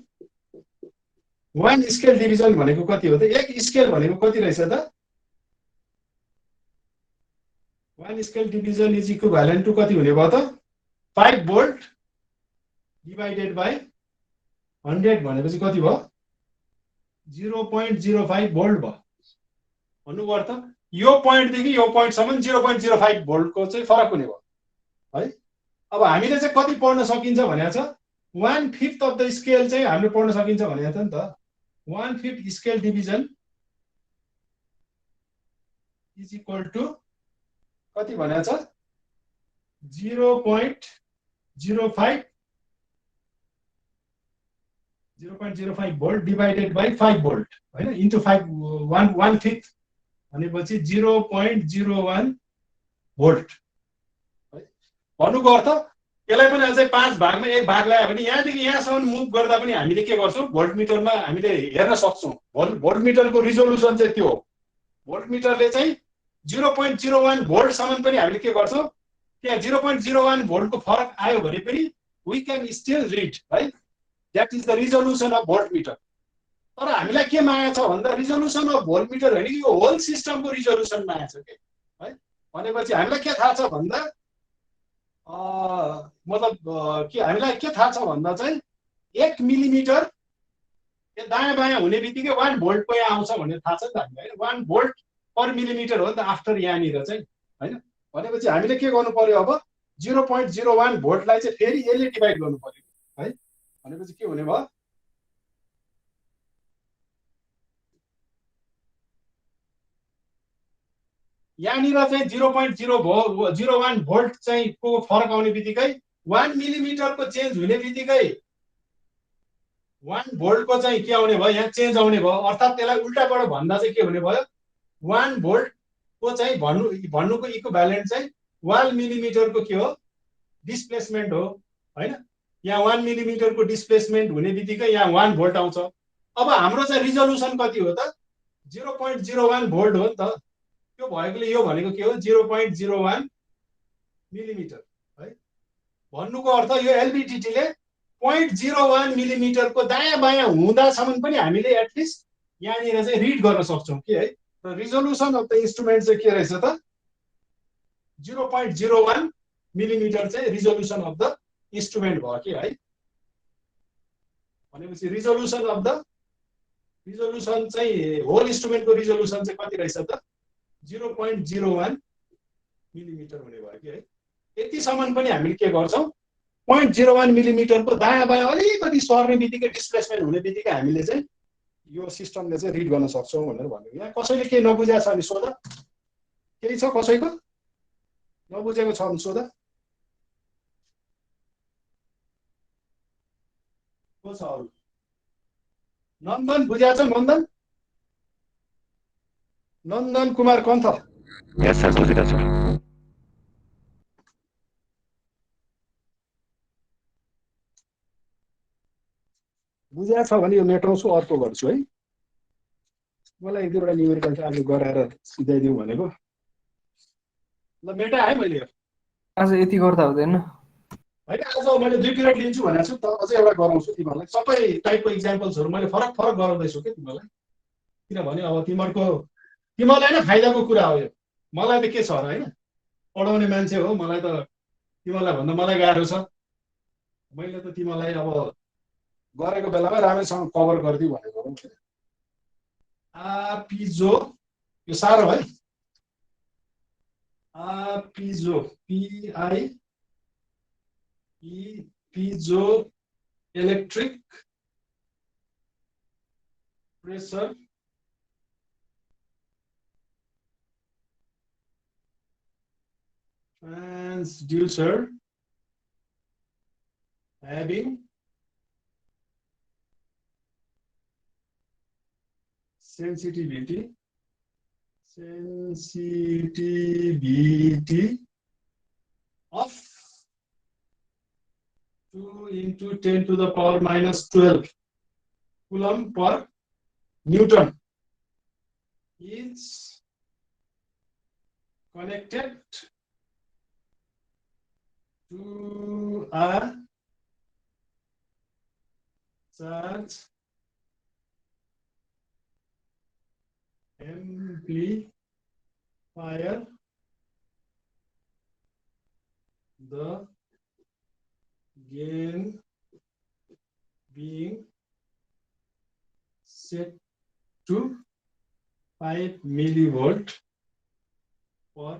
1 scale division भनेको कति हो त 1 स्केल भनेको कति रहेछ त 1 scale division is equivalent to कति हुने भयो त 5 volt divided by 100 भनेपछि कति भयो 0.05 volt भयो। भन्नुको अर्थ यो पोइन्ट देखि यो पोइन्ट सम्म 0.05 भोल्ट को चाहिँ फरक हुने भयो है। अब हामीले चाहिँ कति पढ्न सकिन्छ भनेको छ 1/5 अफ द स्केल चाहिँ हामीले पढ्न सकिन्छ भनेको छ नि त 1/5 scale division is equal to कति भनेको छ 0.05 भोल्ट डिवाइडेड बाई 5 भोल्ट हैन इन्टु 5 1/5 भनेपछि 0.01 भोल्ट है। भन्नुको अर्थ यसलाई पनि अझै 5 भागमा 1 भाग लगायो भने यहाँदेखि यहाँसम्म मुभ गर्दा पनि हामीले के गर्छौं भोल्ट मिटरमा हामीले हेर्न सक्छौं। भोल्ट मिटरको रिजोल्युसन चाहिँ त्यो हो। भोल्ट मिटरले चाहिँ 0.01 भोल्ट सम्म पनि हामीले के गर्छौं त्यहाँ 0.01 भोल्ट को फरक आयो भने पनि वी क्यान स्टिल रिड है। That is the resolution of voltmeter. तर हामीलाई के माया छ भन्दा रिजोल्युसन अफ भोल्ट मिटर हैन कि यो होल सिस्टमको रिजोल्युसन माया छ के है। भनेपछि हामीलाई के थाहा छ भन्दा मतलब के हामीलाई के थाहा छ भन्दा चाहिँ 1 मिलिमिटर दायाँ बायाँ हुने बित्तिकै 1 भोल्ट को यहाँ आउँछ भन्ने थाहा छ नि त हामीलाई 1 भोल्ट पर मिलिमिटर हो नि त आफ्टर यहाँनिर चाहिँ हैन। भनेपछि हामीले के गर्नु पर्यो अब 0.01 भोल्टलाई चाहिँ फेरि यसले डिवाइड गर्नु पर्यो है। भनेपछि के हुने भयो यहाँनिर चाहिँ 0.001 भोल्ट चाहिँ को फरक आउने बित्तिकै 1 मिलिमिटर को चेन्ज हुने बित्तिकै 1 भोल्ट को चाहिँ के आउने भयो यहाँ चेन्ज आउने भयो। अर्थात् त्यसलाई उल्टाबाट भन्दा चाहिँ के हुने भयो 1 भोल्ट को चाहिँ भन्नुको इक्विभ्यालेन्ट चाहिँ 1 मिलिमिटर को के हो डिस्प्लेसमेन्ट हो हैन। यहाँ 1 मिलिमिटरको डिस्प्लेसमेन्ट हुने बित्तिकै यहाँ 1 भोल्ट आउँछ। अब हाम्रो चाहिँ रिजोल्युसन कति हो त 0.01 भोल्ट हो नि त। त्यो भएकोले यो भनेको के हो 0.01 मिलिमिटर है। भन्नुको अर्थ यो एलबिडिटीले 0.01 मिलिमिटरको दायाँ बायाँ हुँदासम्म पनि हामीले एटलिस्ट यहाँनिर चाहिँ रिड गर्न सक्छौँ कि है। र रिजोल्युसन अफ द इन्स्ट्रुमेन्ट चाहिँ के रहेछ त 0.01 मिलिमिटर चाहिँ रिजोल्युसन अफ द इन्स्ट्रुमेन्ट भयो कि है। भनेपछि रिजोल्युसन चाहिँ होल इन्स्ट्रुमेन्टको रिजोल्युसन चाहिँ कति रहेछ त 0.01 मिलिमिटर हुने भयो कि है। यतिसम्म पनि हामीले के गर्छौँ 0.01 मिलिमिटरको दायाँ बायाँ अलिकति सर्ने बित्तिकै डिस्प्लेसमेन्ट हुने बित्तिकै हामीले चाहिँ यो सिस्टमले चाहिँ रिड गर्न सक्छौँ भनेर भनेको। यहाँ कसैले के नबुझेको छ भने सोध, केही छ कसैको नबुझेको छ भने सोध को छ अरू? नन्दन बुझाएको छ? नन्दन कुमार कन्थ यस सर बुझेको छ। बुझाएको छ भने यो मेटाउँछु अर्को गर्छु है। मलाई एक दुईवटा न्युमेरिकल चाहिँ आज गराएर सिधाइदिउँ भनेको। ल मेटा है मैले आज यति गर्दा हुँदैन होइन। आज मैले 2 पिरियड लिन्छु भनेको छु त अझै एउटा गराउँछु तिमीहरूलाई। सबै टाइपको इक्जाम्पल्सहरू मैले फरक फरक गराउँदैछु कि तिमीहरूलाई। किनभने अब तिमीहरूलाई नै फाइदाको कुरा हो यो। मलाई त के छ र होइन पढाउने मान्छे हो, मलाई त तिमीहरूलाई भन्दा मलाई गाह्रो छ। मैले त तिमीलाई अब गरेको बेलामा राम्रैसँग कभर गरिदिउँ भनेको हो। आपिजो यो साह्रो है। आपिजो piezo electric pressure transducer having sensitivity of 2 into 10 to the power minus 12 coulomb per Newton is connected to a charge amplifier. The gain being set to 5 millivolt per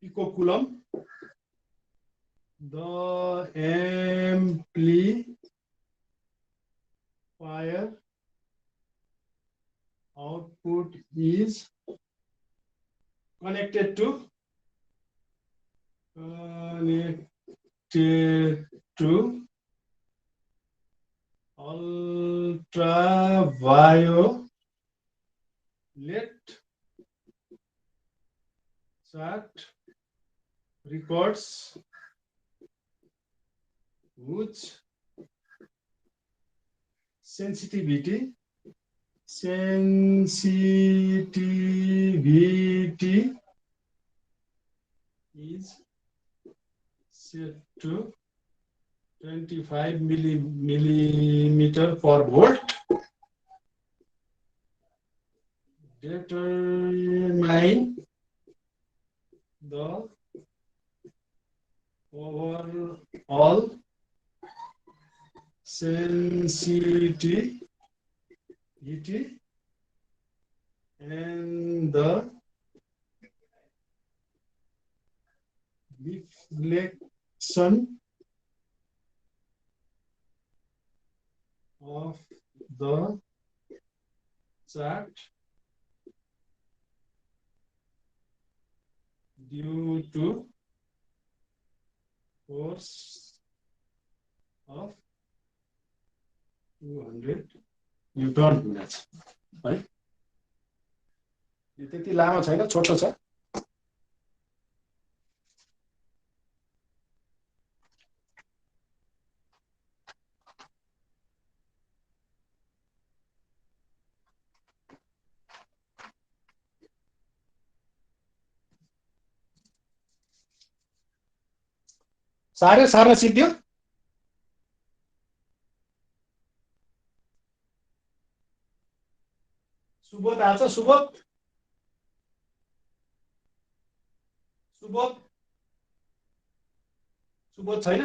picocoulomb. The amplifier output is connected to ultraviolet chart records whose sensitivity is set to 25 millimeter per volt. Determine the overall sensitivity and the reflection of the chart due to force of 200 Newton. है यो त्यति लामो छैन, छोटो छ। सार्न सिद्धियो। सुबोध आएको छ? सुबोध छैन?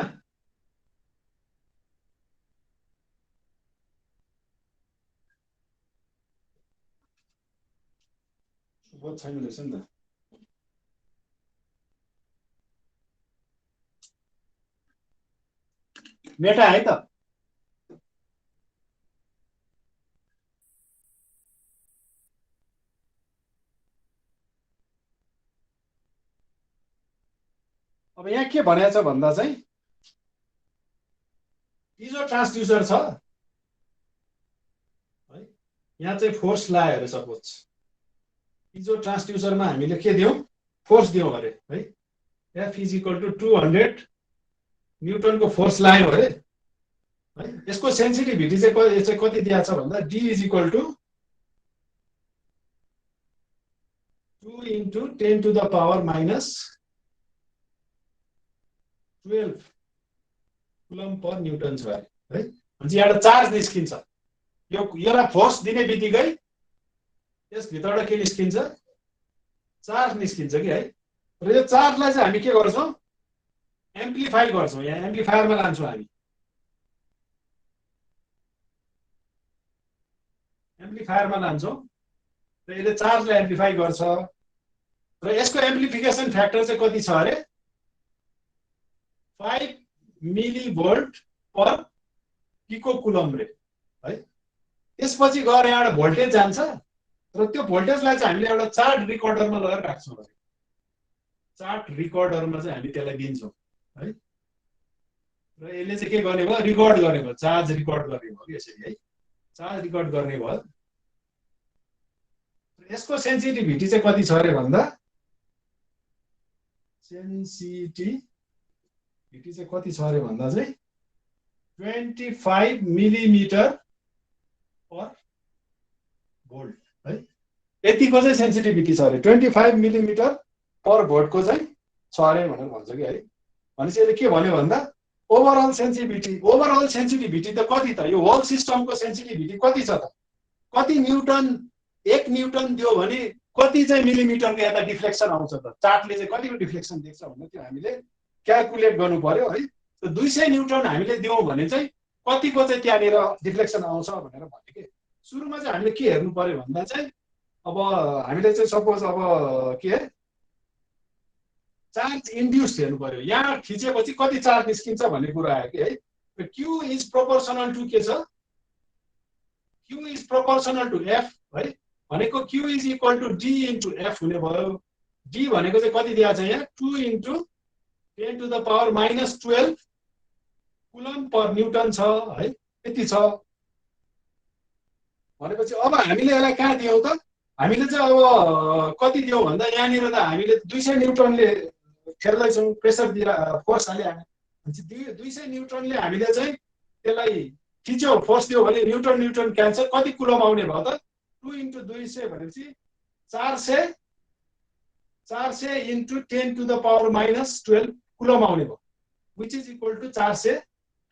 सुबोध छैन रहेछ नि त। मेटा है त? अब यहाँ के भनेको छ भन्दा चाहिँ पिजो ट्रान्सड्युसर छ है, यहाँ चाहिँ फोर्स लायो अरे सपोज पिजो ट्रान्सड्युसरमा हामीले के दियौँ, फोर्स दियौँ अरे है, F इज इक्वल टु 200 न्युटनको फोर्स लायो अरे है। यसको सेन्सिटिभिटी चाहिँ कति दिएको छ भन्दा D is equal to 2 into 10 to the power minus 12 coulomb per newton छ अरे है। भनेपछि एउटा चार्ज निस्किन्छ, यसलाई फोर्स दिने बित्तिकै यसभित्रबाट के निस्किन्छ, चार्ज निस्किन्छ कि है। र यो चार्जलाई चाहिँ हामी के गर्छौँ, एम्प्लिफाई गर्छौँ, यहाँ एम्प्लिफायरमा लान्छौँ हामी, एम्प्लिफायरमा लान्छौँ र यसले चार्जलाई एम्प्लिफाई गर्छ र यसको एम्प्लिफिकेसन फ्याक्टर चाहिँ कति छ अरे 5 मिलिभोल्ट पर पिको कुलम रे है। त्यसपछि गएर एउटा भोल्टेज जान्छ र त्यो भोल्टेजलाई चाहिँ हामीले एउटा चार्ट रिकर्डरमा लगेर राख्छौँ, चार्ट रिकर्डरमा चाहिँ हामी त्यसलाई दिन्छौँ है। र यसले चाहिँ के गर्ने भयो, रिकर्ड गर्ने भयो, चार्ज रिकर्ड गर्ने भयो यसरी है, चार्ज रिकर्ड गर्ने भयो। यसको सेन्सिटिभिटी चाहिँ कति छ अरे भन्दा सेन्सिटिभिटी चाहिँ कति छ अरे भन्दा चाहिँ 25 मिलिमिटर पर भोल्ट है, यतिको चाहिँ सेन्सिटिभिटी छ अरे, 25 मिलिमिटर पर भोल्टको चाहिँ छ अरे भनेर भन्छ कि है। भनेपछि यसले के भन्यो भन्दा ओभरअल सेन्सिटिभिटी त कति त, यो होल सिस्टमको सेन्सिटिभिटी कति छ त, कति न्युटन, 1 न्युटन दियो भने कति चाहिँ मिलिमिटरको यता डिफ्लेक्सन आउँछ त, चार्टले चाहिँ कतिको डिफ्लेक्सन देख्छ भने त्यो हामीले क्यालकुलेट गर्नु पर्यो है। 200 न्युटन हामीले दियौँ भने चाहिँ कतिको चाहिँ त्यहाँनिर डिफ्लेक्सन आउँछ भनेर भने के। सुरुमा चाहिँ हामीले के हेर्नु पर्यो भन्दा चाहिँ अब हामीले चाहिँ सपोज अब के चार्ज इन्ड्युस हेर्नु पर्यो, यहाँ खिचेपछि कति चार्ज निस्किन्छ भन्ने कुरा आयो कि है। क्यू इज प्रोपोर्सनल टु के छ, Q is proportional to F है, भनेको Q is equal to D into F हुने भयो। डी भनेको चाहिँ कति दिएको छ यहाँ 2 into 10 to the power minus 12 coulomb per newton छ है, यति छ। भनेपछि अब हामीले यसलाई कहाँ दियौँ त, हामीले चाहिँ अब कति दियौँ भन्दा यहाँनिर त हामीले 200 न्युटनले खेल्दैछौँ, प्रेसर दिएर फोर्स हाल्यो, 200 न्युटनले हामीले चाहिँ त्यसलाई खिच्यो, फोर्स दियो भने न्युटन न्युटन क्यान्सल, कति कुलम आउने भयो त 2 इन्टु 200 भनेपछि 400 into 10 to the power minus 12 coulomb आउने भयो, which is equal to 400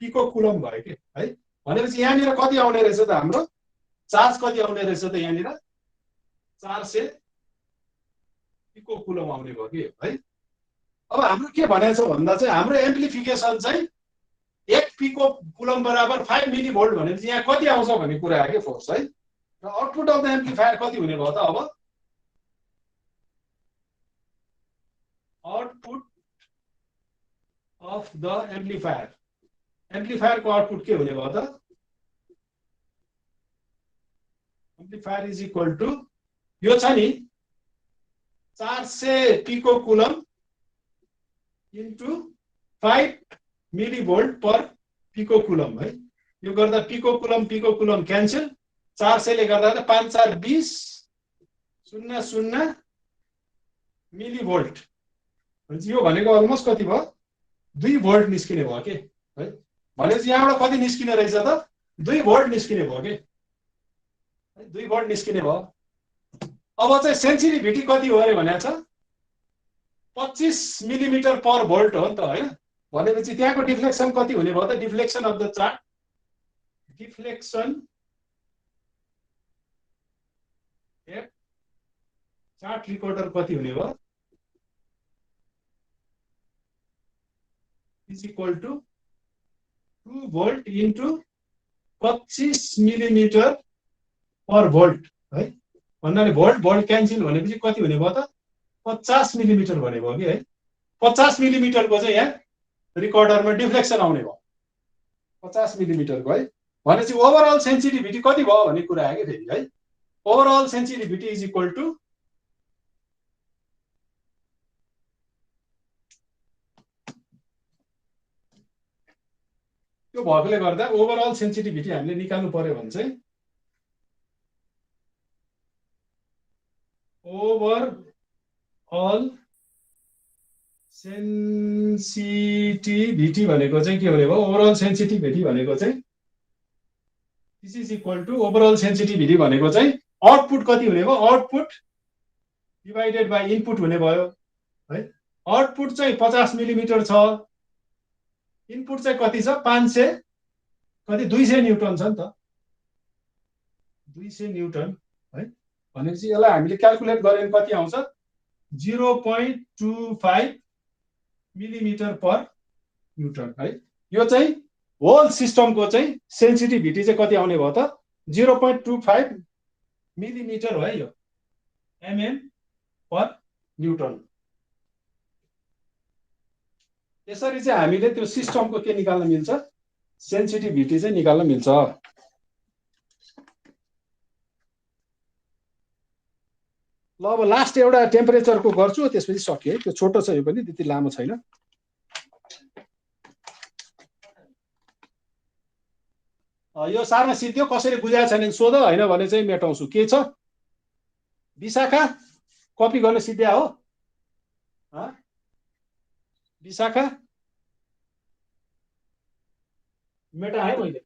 pico coulomb भयो कि है। भनेपछि यहाँनिर कति आउने रहेछ त, हाम्रो चार्ज कति आउने रहेछ त, यहाँनिर 400 पिको कुलम आउने भयो कि है। अब हाम्रो के भनेको छ भन्दा चाहिँ हाम्रो एम्प्लिफिकेसन चाहिँ 1 पिको कुलम बराबर 5 मिली भोल्ट भनेपछि यहाँ कति आउँछ भन्ने कुरा आयो कि फोर्स है। र आउटपुट अफ द एम्प्लिफायर कति हुने भयो त, अब आउटपुट अफ द एम्प्लिफायरको आउटपुट के हुने भयो त, एम्प्लिफायर इज इक्वल टु यो छ नि 400 पिको कुलम इन्टु 5 मिली भोल्ट पर पिको कुलम है। यो गर्दा पिको कुलम क्यान्सल, 400 ले गर्दा 5 4 20 00 मिली भोल्ट। यो भनेको अलमोस्ट कति भयो, 2 भोल्ट निस्किने भयो के है। भनेपछि यहाँबाट कति निस्किने रहेछ त, 2 भोल्ट निस्किने भयो के, 2 भोल्ट निस्किने भयो। अब चाहिँ सेन्सिटिभिटी कति हो अरे भनेको छ 25 मिलिमिटर पर भोल्ट हो नि त हैन। भनेपछि त्यहाँको डिफ्लेक्सन कति हुने भयो त deflection of the chart deflection at chart recorder कति हुने भयो is equal to 2 volt into 25 millimetre per volt है भन्नाले भोल्ट भोल्ट क्यान्सल भनेपछि कति हुने भयो त 50 मिलिमिटर भने भयो कि है 50 मिलिमिटरको चाहिँ यहाँ रिकर्डरमा डिफ्लेक्सन आउने भयो 50 मिलिमिटरको है भनेपछि ओभरअल सेन्सिटिभिटी कति भयो भन्ने कुरा आयो कि फेरि है overall sensitivity is equal to त्यो भएकोले गर्दा ओभरअल सेन्सिटिभिटी हामीले निकाल्नु पर्यो भने चाहिँ ओभरअल सेन्सिटिभिटी भनेको चाहिँ के हुने भयो ओभरअल सेन्सिटिभिटी भनेको चाहिँ this is equal to overall sensitivity भनेको चाहिँ आउटपुट कति हुने भयो आउटपुट डिभाइडेड बाई इनपुट हुने भयो है आउटपुट चाहिँ 50 मिलिमिटर छ इनपुट चाहिँ कति छ 500 कति 200 न्युटन छ नि त 200 न्युटन है भनेपछि यसलाई हामीले क्याल्कुलेट गऱ्यो भने कति आउँछ 0.25 मिलिमिटर पर न्युटन है यो चाहिँ होल सिस्टमको चाहिँ सेन्सिटिभिटी चाहिँ कति आउने भयो त 0.25 मिलिमिटर हो है यो एमएम पर न्युटन यसरी चाहिँ हामीले त्यो सिस्टमको के निकाल्न मिल्छ सेन्सिटिभिटी चाहिँ निकाल्न मिल्छ ल अब लास्ट एउटा टेम्परेचरको गर्छु त्यसपछि सकियो है त्यो छोटो छ यो पनि त्यति लामो छैन यो सारमा सिद्धियो कसैले बुझाएको छैन भने सोध होइन भने चाहिँ मेटाउँछु के छ विशाखा कपी गर्न सिद्ध्या हो विशाखा मेटा है मैले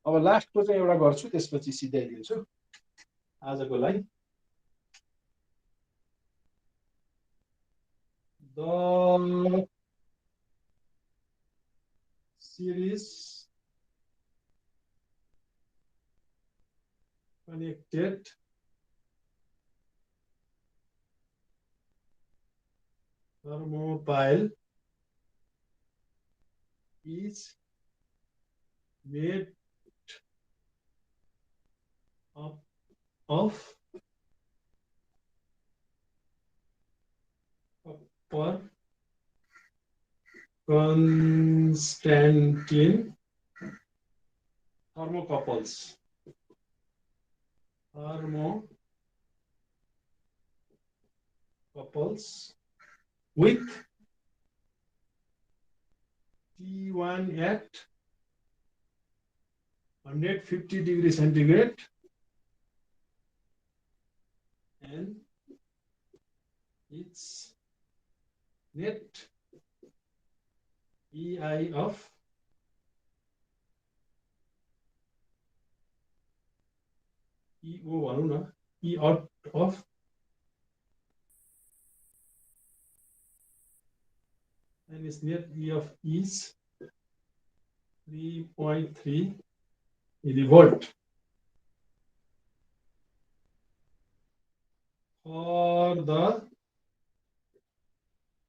अब लास्टको चाहिँ एउटा गर्छु त्यसपछि सिध्याइदिन्छु आजको लागि the series connected thermopile is made up of copper Constantine thermocouples with T1 at 150 degrees centigrade and its net EI of EO भनौँ न E out of and its net E of is 3.3 millivolt for the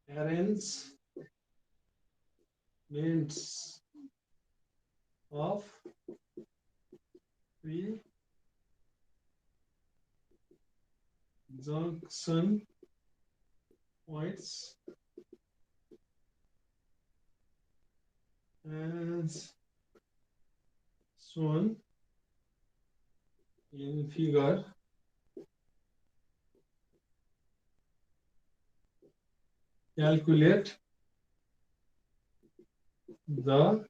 arrangements of three junction points as shown in figure. Calculate the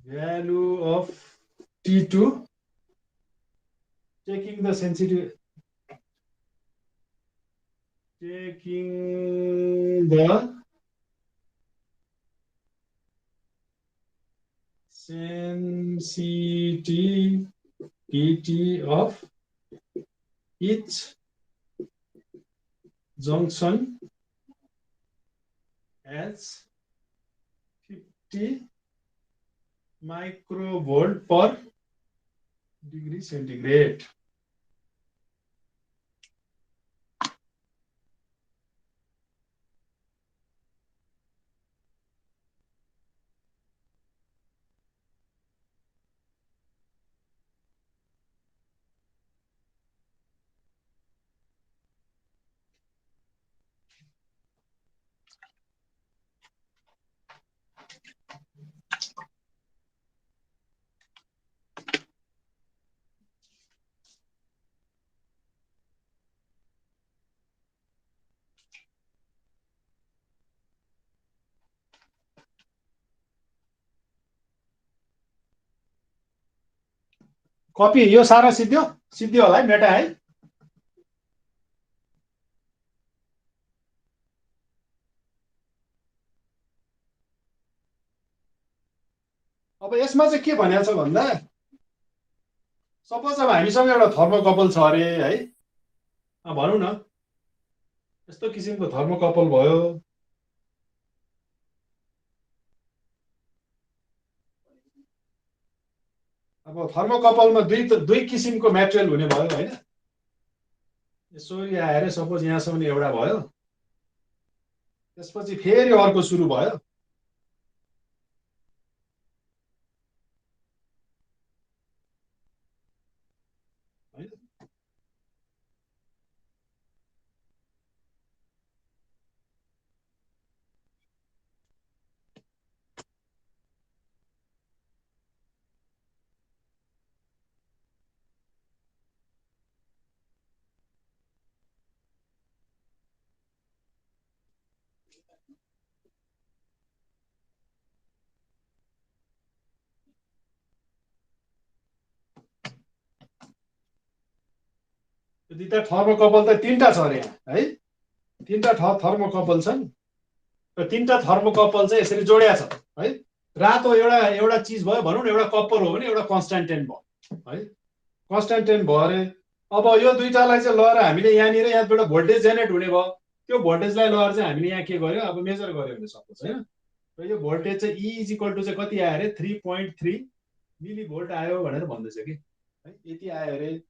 value of T2 taking the sensitivity taking the sensitivity of each junction as 50 microvolt per degree centigrade. Copy यो सारा सिद्धियो होला है मेटा है। अब यसमा चाहिँ के भनेको छ भन्दा सपोज अब हामीसँग एउटा थर्मोकपल छ अरे है, भनौँ न यस्तो किसिमको थर्मोकपल भयो। अब थर्मोकपलमा दुई किसिमको मेटेरियल हुने भयो हैन। यसरी आएर सपोज यहाँसम्म एउटा भयो, त्यसपछि फेरि अर्को सुरु भयो। दुईटा थर्मोकपल त तीनटा छ अरे यहाँ है, तीनटा थर्मोकपल छन् र तीनटा थर्मोकपल चाहिँ यसरी जोडिया छ है। रातो एउटा चीज भयो भनौँ न, एउटा कपर हो भने एउटा कन्स्ट्यान्टेन भयो है, कन्स्ट्यान्टेन भयो अरे। अब यो दुईटालाई चाहिँ लगेर हामीले यहाँनिर यहाँबाट भोल्टेज जेनेरेट हुने भयो, त्यो भोल्टेजलाई लगेर चाहिँ हामीले यहाँ के गर्यो अब मेजर गर्यो भने सपोज हैन। र यो भोल्टेज चाहिँ E इज इक्वल टु चाहिँ कति आयो अरे 3.3 मिलिभोल्ट आयो भनेर भन्दैछ कि है, यति आयो अरे।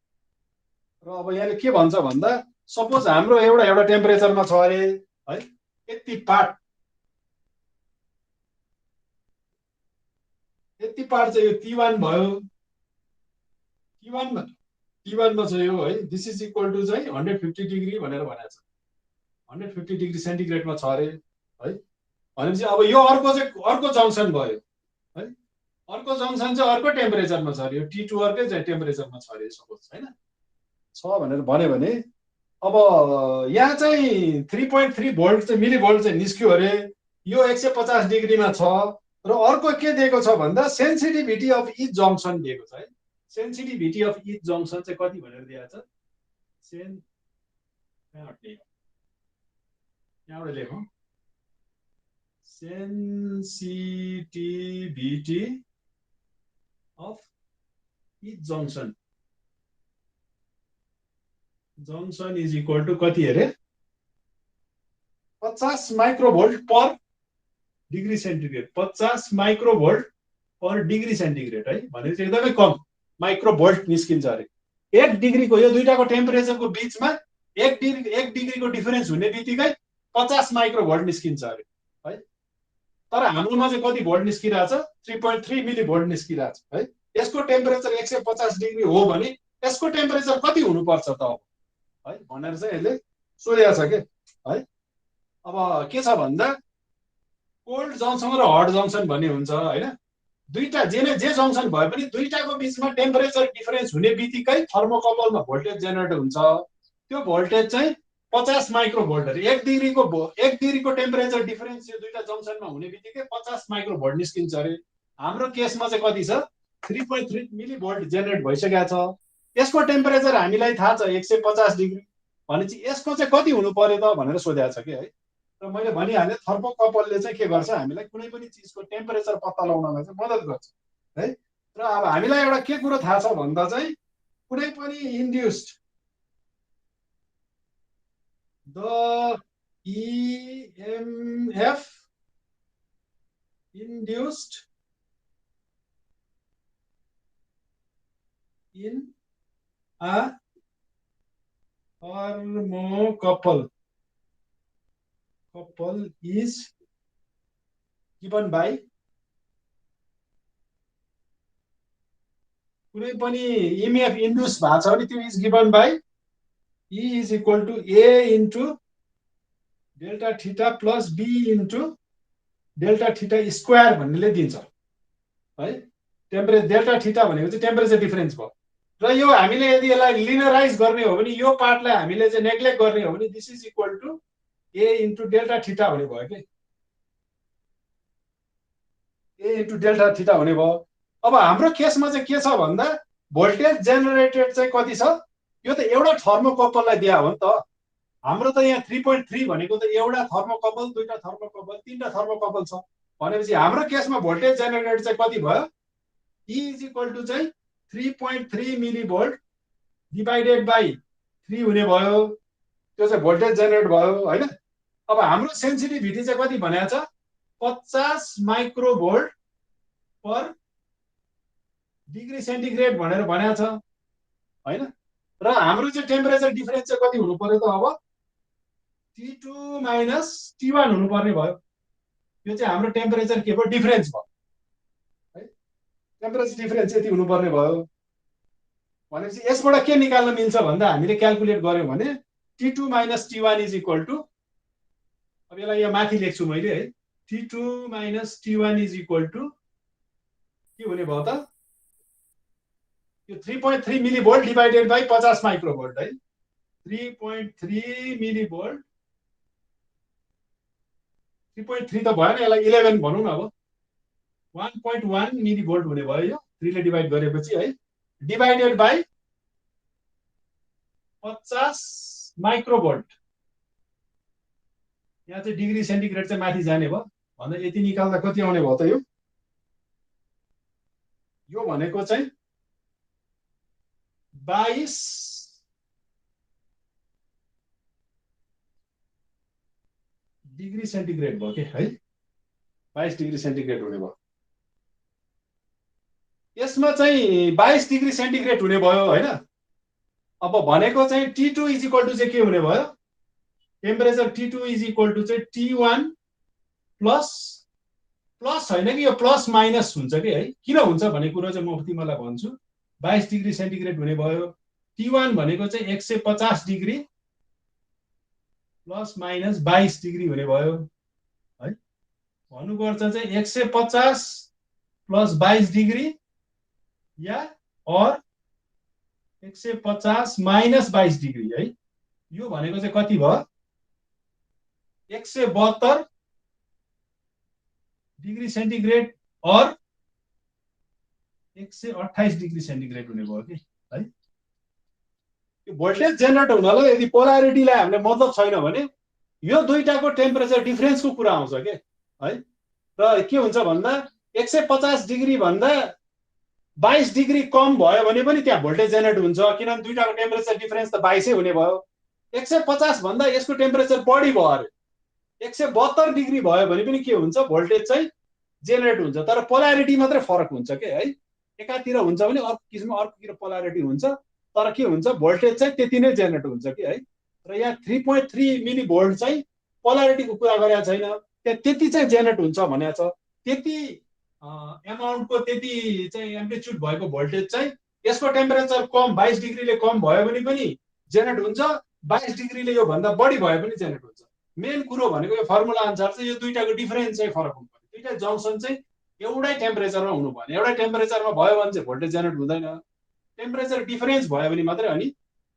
र अब यहाँले के भन्छ भन्दा सपोज हाम्रो एउटा टेम्परेचरमा छ अरे है, यति पार्ट चाहिँ यो T1 भयो। T1 मा चाहिँ यो है दिस इज इक्वल टु चाहिँ 150 डिग्री भनेर भनेको छ, 150 डिग्री सेन्टिग्रेडमा छ अरे है। भनेपछि अब यो अर्को जङ्सन भयो है, अर्को जङ्सन चाहिँ अर्को टेम्परेचरमा छ अरे, यो T2 अर्कै चाहिँ टेम्परेचरमा छ अरे सपोज हैन, छ भनेर भन्यो भने अब यहाँ चाहिँ 3.3 भोल्ट चाहिँ मिलिभोल्ट चाहिँ निस्क्यो अरे। यो 150 डिग्रीमा छ र अर्को के दिएको छ भन्दा सेन्सिटिभिटी अफ इच जङ्सन दिएको छ है। सेन्सिटिभिटी अफ इच जङ्सन चाहिँ कति भनेर दिएको छ, यहाँबाट लेखौँ sensitivity of each junction is equal to कति अरे 50 microvolt per degree centigrade, 50 microvolt per degree centigrade है। भनेपछि एकदमै कम माइक्रोभोल्ट निस्किन्छ अरे। 1 डिग्रीको यो दुईटाको टेम्परेचरको बीचमा 1 डिग्रीको डिफरेन्स हुने बित्तिकै 50 माइक्रोभोल्ट निस्किन्छ अरे है। तर हाम्रोमा चाहिँ कति भोल्ट निस्किरहेछ 3.3 मिलिभोल्ट निस्किरहेछ है। यसको टेम्परेचर 150 डिग्री हो भने यसको टेम्परेचर कति हुनुपर्छ त अब है भनेर चाहिँ यसले सोधेको छ के है। अब के छ भन्दा कोल्ड जङ्सन र हट जङ्सन भन्ने हुन्छ हैन। दुईटा जे जङ्सन भए पनि दुईटाको बीचमा टेम्परेचर डिफरेन्स हुने बित्तिकै थर्मोकपलमा भोल्टेज जेनेरेट हुन्छ। त्यो भोल्टेज चाहिँ 50 माइक्रोभोल्ट अरे। 1 डिग्रीको टेम्परेचर डिफरेन्स यो दुईटा जङ्सनमा हुने बित्तिकै 50 माइक्रोभोल्ट निस्किन्छ अरे। हाम्रो केसमा चाहिँ कति छ 3.3 मिलिभोल्ट जेनेरेट भइसकेको छ। यसको टेम्परेचर हामीलाई थाहा छ 150 डिग्री भनेपछि यसको चाहिँ कति हुनु पर्यो त भनेर सोधेको छ कि है। र मैले भनिहालेँ थर्मोकपलले चाहिँ के गर्छ हामीलाई कुनै पनि चिजको टेम्परेचर पत्ता लगाउनलाई चाहिँ मद्दत गर्छ। है। र अब हामीलाई एउटा के कुरो थाहा छ भन्दा चाहिँ कुनै पनि induced the EMF induced in a thermocouple is given by कुनै पनि EMF induced भएको छ भने त्यो is given by E is equal to A into delta theta plus B into delta theta square भन्नेले दिन्छ है। टेम्परेचर डेल्टा थीटा भनेको चाहिँ टेम्परेचर डिफरेन्स भयो। र यो हामीले यदि यसलाई लिनियराइज गर्ने हो भने यो पार्टलाई हामीले चाहिँ नेग्लेक्ट गर्ने हो भने this is equal to A into delta theta हुने भयो के, A इन्टु डेल्टा थीटा हुने भयो। अब हाम्रो केसमा चाहिँ के छ भन्दा भोल्टेज जेनरेटेड चाहिँ कति छ, यो त एउटा थर्मोकपललाई दिया हो नि त। हाम्रो त यहाँ 3.3 भनेको त एउटा थर्मोकपल, दुईटा थर्मोकपल, तीनटा थर्मोकपल छ भनेपछि हाम्रो केसमा भोल्टेज जेनरेटेड चाहिँ कति भयो, E इज इक्वल टु चाहिँ 3.3 मिलिभोल्ट डिभाइडेड बाई 3 हुने भयो। त्यो चाहिँ भोल्टेज जेनरेट भयो हैन। अब हाम्रो सेन्सिटिभिटी चाहिँ कति भनेको छ, 50 माइक्रोभोल्ट पर डिग्री सेन्टिग्रेड भनेर भनेको छ हैन। र हाम्रो चाहिँ टेम्परेचर डिफरेन्स चाहिँ कति हुनु पर्यो त, अब T2 माइनस T1 हुनु पर्ने भयो। यो चाहिँ हाम्रो टेम्परेचर के भयो, डिफरेन्स भयो है। टेम्परेचर डिफरेन्स यति हुनु पर्ने भयो भनेपछि यसबाट के निकाल्न मिल्छ भन्दा हामीले क्याल्कुलेट गर्यौं भने T2 minus T1 is equal to, अब यसलाई यहाँ माथि लेख्छु मैले है, T2 minus T1 is equal to के हुने भयो त, यो 3.3 मिलिभोल्ट डिभाइडेड बाई 50 माइक्रोभोल्ट है। 3.3 मिलिभोल्ट, 3.3 त भएन, यसलाई 11 भनौँ न। अब 1.1 मिलिभोल्ट हुने भयो यो 3 ले डिभाइड गरेपछि है, डिभाइडेड बाई 50 माइक्रोभोल्ट। यहाँ चाहिँ डिग्री सेन्टिग्रेड चाहिँ माथि जाने भयो भन्दा यति निकाल्दा कति आउने भयो त, यो भनेको चाहिँ 22 डिग्री सेन्टिग्रेड भयो के है, 22 डिग्री सेन्टिग्रेड हुने भयो। यसमा चाहिँ 22 डिग्री सेन्टिग्रेड हुने भयो हैन। अब भनेको चाहिँ T2 इज इक्वल टु चाहिँ के हुने भयो, temperature T2 is equal to चाहिँ T1 प्लस, प्लस हैन कि यो प्लस माइनस हुन्छ कि है। किन हुन्छ भन्ने कुरो चाहिँ म तिमीलाई भन्छु। 22 डिग्री सेन्टिग्रेड हुने भयो। T1 भनेको चाहिँ 150 डिग्री प्लस माइनस 22 डिग्री हुने भयो है। भन्नुपर्छ चाहिँ 150 प्लस 22 डिग्री या और 150 माइनस 22 डिग्री है। यो भनेको चाहिँ कति भयो, 172 डिग्री सेन्टिग्रेड और 128 डिग्री सेन्टिग्रेड हुने भयो कि है। यो भोल्टेज जेनरेट हुनलाई यदि पोलारिटीलाई हामीले मतलब छैन भने यो दुईटाको टेम्परेचर डिफरेन्सको कुरा आउँछ के है। र के हुन्छ भन्दा 150 डिग्री भन्दा 22 डिग्री कम भयो भने पनि त्यहाँ भोल्टेज जेनरेट हुन्छ, किनभने दुईटाको टेम्परेचर डिफरेन्स त 22 हुने भयो। 150 भन्दा यसको टेम्परेचर बढी भयो अरे 172 डिग्री भयो भने पनि के हुन्छ, भोल्टेज चाहिँ जेनरेट हुन्छ, तर पोलारिटी मात्रै फरक हुन्छ के है। एकातिर हुन्छ भने अर्को किसिमको अर्कोतिर पोलारिटी हुन्छ, तर के हुन्छ, भोल्टेज चाहिँ त्यति नै जेनरेट हुन्छ कि है। र यहाँ 3.3 मिली भोल्ट चाहिँ पोलारिटीको कुरा गरेको छैन, त्यहाँ त्यति चाहिँ जेनरेट हुन्छ भनेको छ। त्यति एमाउन्टको त्यति चाहिँ एम्प्लिट्युड भएको भोल्टेज चाहिँ यसको टेम्परेचर कम 22 डिग्रीले कम भयो भने पनि जेनरेट हुन्छ, 22 डिग्रीले यो भन्दा बढी भयो पनि जेनरेट हुन्छ। मेन कुरो भनेको यो फर्मुला अनुसार चाहिँ यो दुईटाको डिफरेन्स चाहिँ फरक हुनु पर्यो। दुईटा जंक्सन चाहिँ एउटै टेम्परेचरमा हुनु पर्ने, एउटै टेम्परेचरमा भयो भने चाहिँ भोल्टेज जेनरेट हुँदैन। टेम्परेचर डिफरेन्स भयो भने मात्रै अनि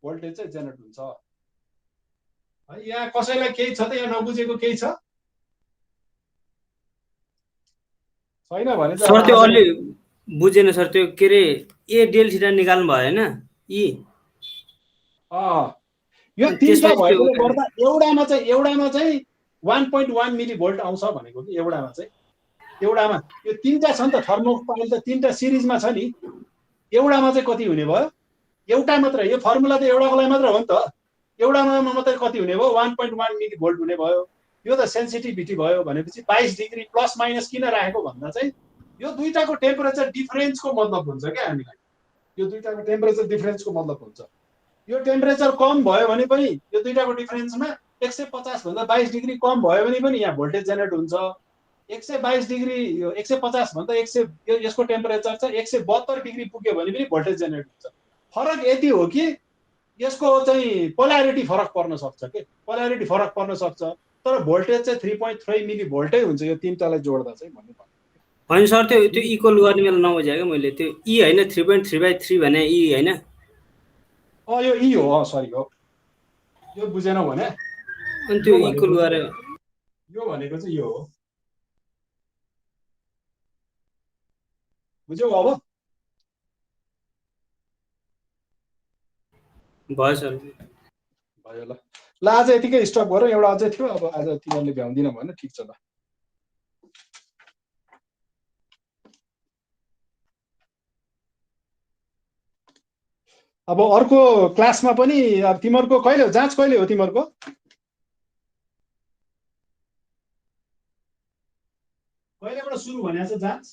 भोल्टेज चाहिँ जेनरेट हुन्छ है। यहाँ कसैलाई केही छ त, यहाँ नबुझेको केही छ छैन भने सर त्यो अलि बुझेन सर, त्यो के रे ए डेल थीटा निकाल्नु भयो हैन। ई यो तीनटा भएकोले गर्दा एउटामा चाहिँ 1.1 मिली भोल्ट आउँछ भनेको कि, एउटामा चाहिँ एउटामा यो तीनटा छ नि त थर्मोपाइल त तीनटा सिरिजमा छ नि एउटामा चाहिँ कति हुने भयो एउटा मात्र यो फर्मुला त एउटाको लागि मात्र हो नि त एउटामा मात्रै कति हुने भयो 1.1 मिली भोल्ट हुने भयो यो त सेन्सिटिभिटी भयो भनेपछि 22 डिग्री प्लस माइनस किन राखेको भन्दा चाहिँ यो दुईटाको टेम्परेचर डिफरेन्सको मतलब हुन्छ क्या हामीलाई यो दुईटाको टेम्परेचर डिफरेन्सको मतलब हुन्छ यो टेम्परेचर कम भयो भने पनि यो दुईटाको डिफरेन्समा 150 भन्दा 22 डिग्री कम भयो भने पनि यहाँ भोल्टेज जेनेरेट हुन्छ 122 डिग्री 150 भन्दा 100 यसको टेम्परेचर चाहिँ 172 डिग्री पुग्यो भने पनि भोल्टेज जेनेरेट हुन्छ फरक यति हो कि यसको चाहिँ पोल्यारिटी फरक पर्न सक्छ के पोल्यारिटी फरक पर्न सक्छ तर भोल्टेज चाहिँ 3.3 मिली भोल्टै हुन्छ यो तीनटालाई जोड्दा चाहिँ भन्ने होइन सर त्यो इक्वल गर्ने बेला नबुझ्यो क्या मैले त्यो ई होइन 3.3/3 भने ई होइन यो ई हो सरी हो यो बुझेन भने अनि त्यो इक्वल गरे यो भनेको चाहिँ यो हो बुझ्यौ अब भयो सर भयो ल आज यतिकै स्टप गरौँ एउटा अझै थियो अब आज तिमीहरूले भ्याउँदिन भने ठिक छ ल अब अर्को क्लासमा पनि अब तिमीहरूको कहिले हो जाँच कहिले हो तिमीहरूको कहिलेबाट सुरु भनेको छ जाँच